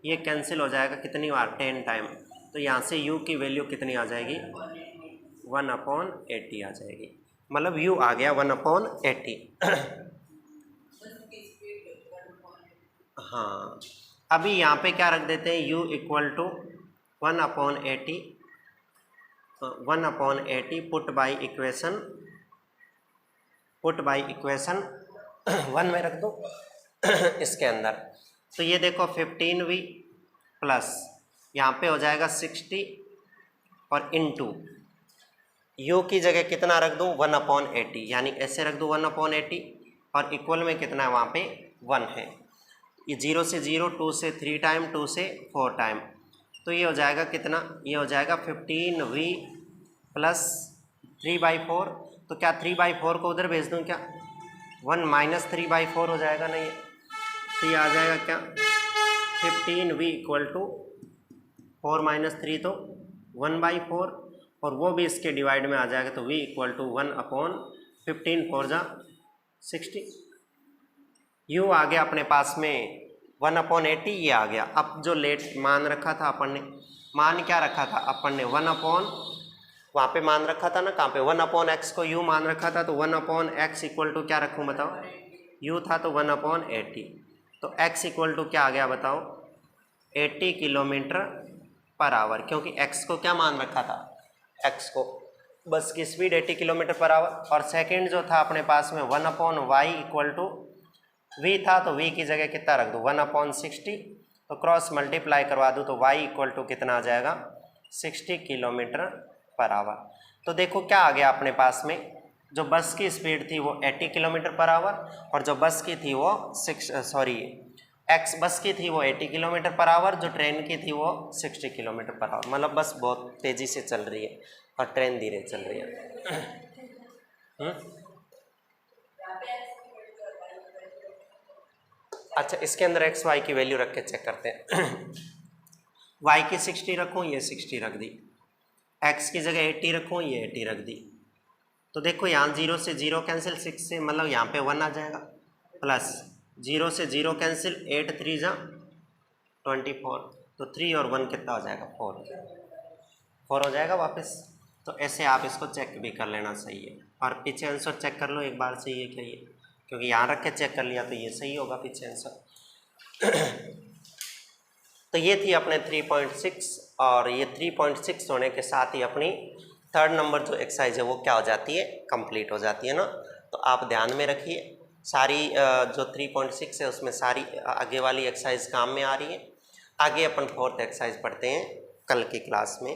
ये कैंसिल हो जाएगा कितनी बार 10 टाइम। तो यहाँ से u की वैल्यू कितनी आ जाएगी 1/80 आ जाएगी, मतलब u आ गया 1/80। हाँ, अभी यहाँ पे क्या रख देते हैं u equal to 1/80 put by equation 1 में रख दो इसके अंदर। तो ये देखो 15v प्लस यहाँ पे हो जाएगा 60 और इनटू u की जगह कितना रख दूँ 1/80, यानी ऐसे रख दूँ 1/80 और इक्वल में कितना है वहाँ पे 1 है। ये 0 से 0, 2 से 3 टाइम, 2 से 4 टाइम, तो ये हो जाएगा कितना, ये हो जाएगा 15v प्लस 3/4। तो क्या 3/4 को उधर भेज दूँ क्या, 1 माइनस 3/4 हो जाएगा ना ये, तो ये आ जाएगा क्या 15v इक्वल टू 4 माइनस 3 तो 1/4, और वो भी इसके डिवाइड में आ जाएगा, तो v इक्वल टू 1/15 4 जा 60। u आ गया अपने पास में 1/80, ये आ गया। अब जो लेट मान रखा था अपन ने, मान क्या रखा था अपन ने, 1 वहाँ पे मान रखा था ना, कहाँ पे 1/x को u मान रखा था, तो 1/x इक्वल टू क्या रखूँ बताओ, u था तो 1/80, तो x इक्वल टू क्या आ गया बताओ 80 किलोमीटर पर आवर, क्योंकि x को क्या मान रखा था, x को बस की स्पीड 80 किलोमीटर पर आवर, और सेकंड जो था अपने पास में 1/y इक्वल टू v था, तो v की जगह कितना रख दूँ 1/60, तो क्रॉस मल्टीप्लाई करवा दूँ तो y इक्वल टू कितना आ जाएगा 60 किलोमीटर पर आवर। तो देखो क्या आ गया अपने पास में, जो बस की स्पीड थी वो 80 किलोमीटर पर आवर, और जो बस की थी वो एक्स बस की थी वो 80 किलोमीटर पर आवर, जो ट्रेन की थी वो 60 किलोमीटर पर आवर। मतलब बस बहुत तेज़ी से चल रही है और ट्रेन धीरे चल रही है। अच्छा, इसके अंदर एक्स वाई की वैल्यू रख के चेक करते हैं। y की 60 रखूँ, ये 60 रख दी, x की जगह 80 रखूँ, ये 80 रख दी, तो देखो यहाँ 0 से 0 कैंसिल, 6 से मतलब यहाँ पे 1 आ जाएगा, प्लस 0 से 0 कैंसिल, 8 3 जा 24, तो 3 और 1 कितना हो जाएगा 4 हो जाएगा वापस। तो ऐसे आप इसको चेक भी कर लेना, सही है, और पीछे आंसर चेक कर लो एक बार, सही है क्या ये, क्योंकि यहाँ रख के चेक कर लिया तो ये सही होगा पीछे आंसर। तो ये थी अपने 3.6, और ये 3.6 होने के साथ ही अपनी थर्ड नंबर जो एक्सरसाइज है वो क्या हो जाती है, कंप्लीट हो जाती है ना। तो आप ध्यान में रखिए, सारी जो 3.6 है उसमें सारी आगे वाली एक्सरसाइज काम में आ रही है। आगे अपन फोर्थ एक्सरसाइज पढ़ते हैं कल की क्लास में।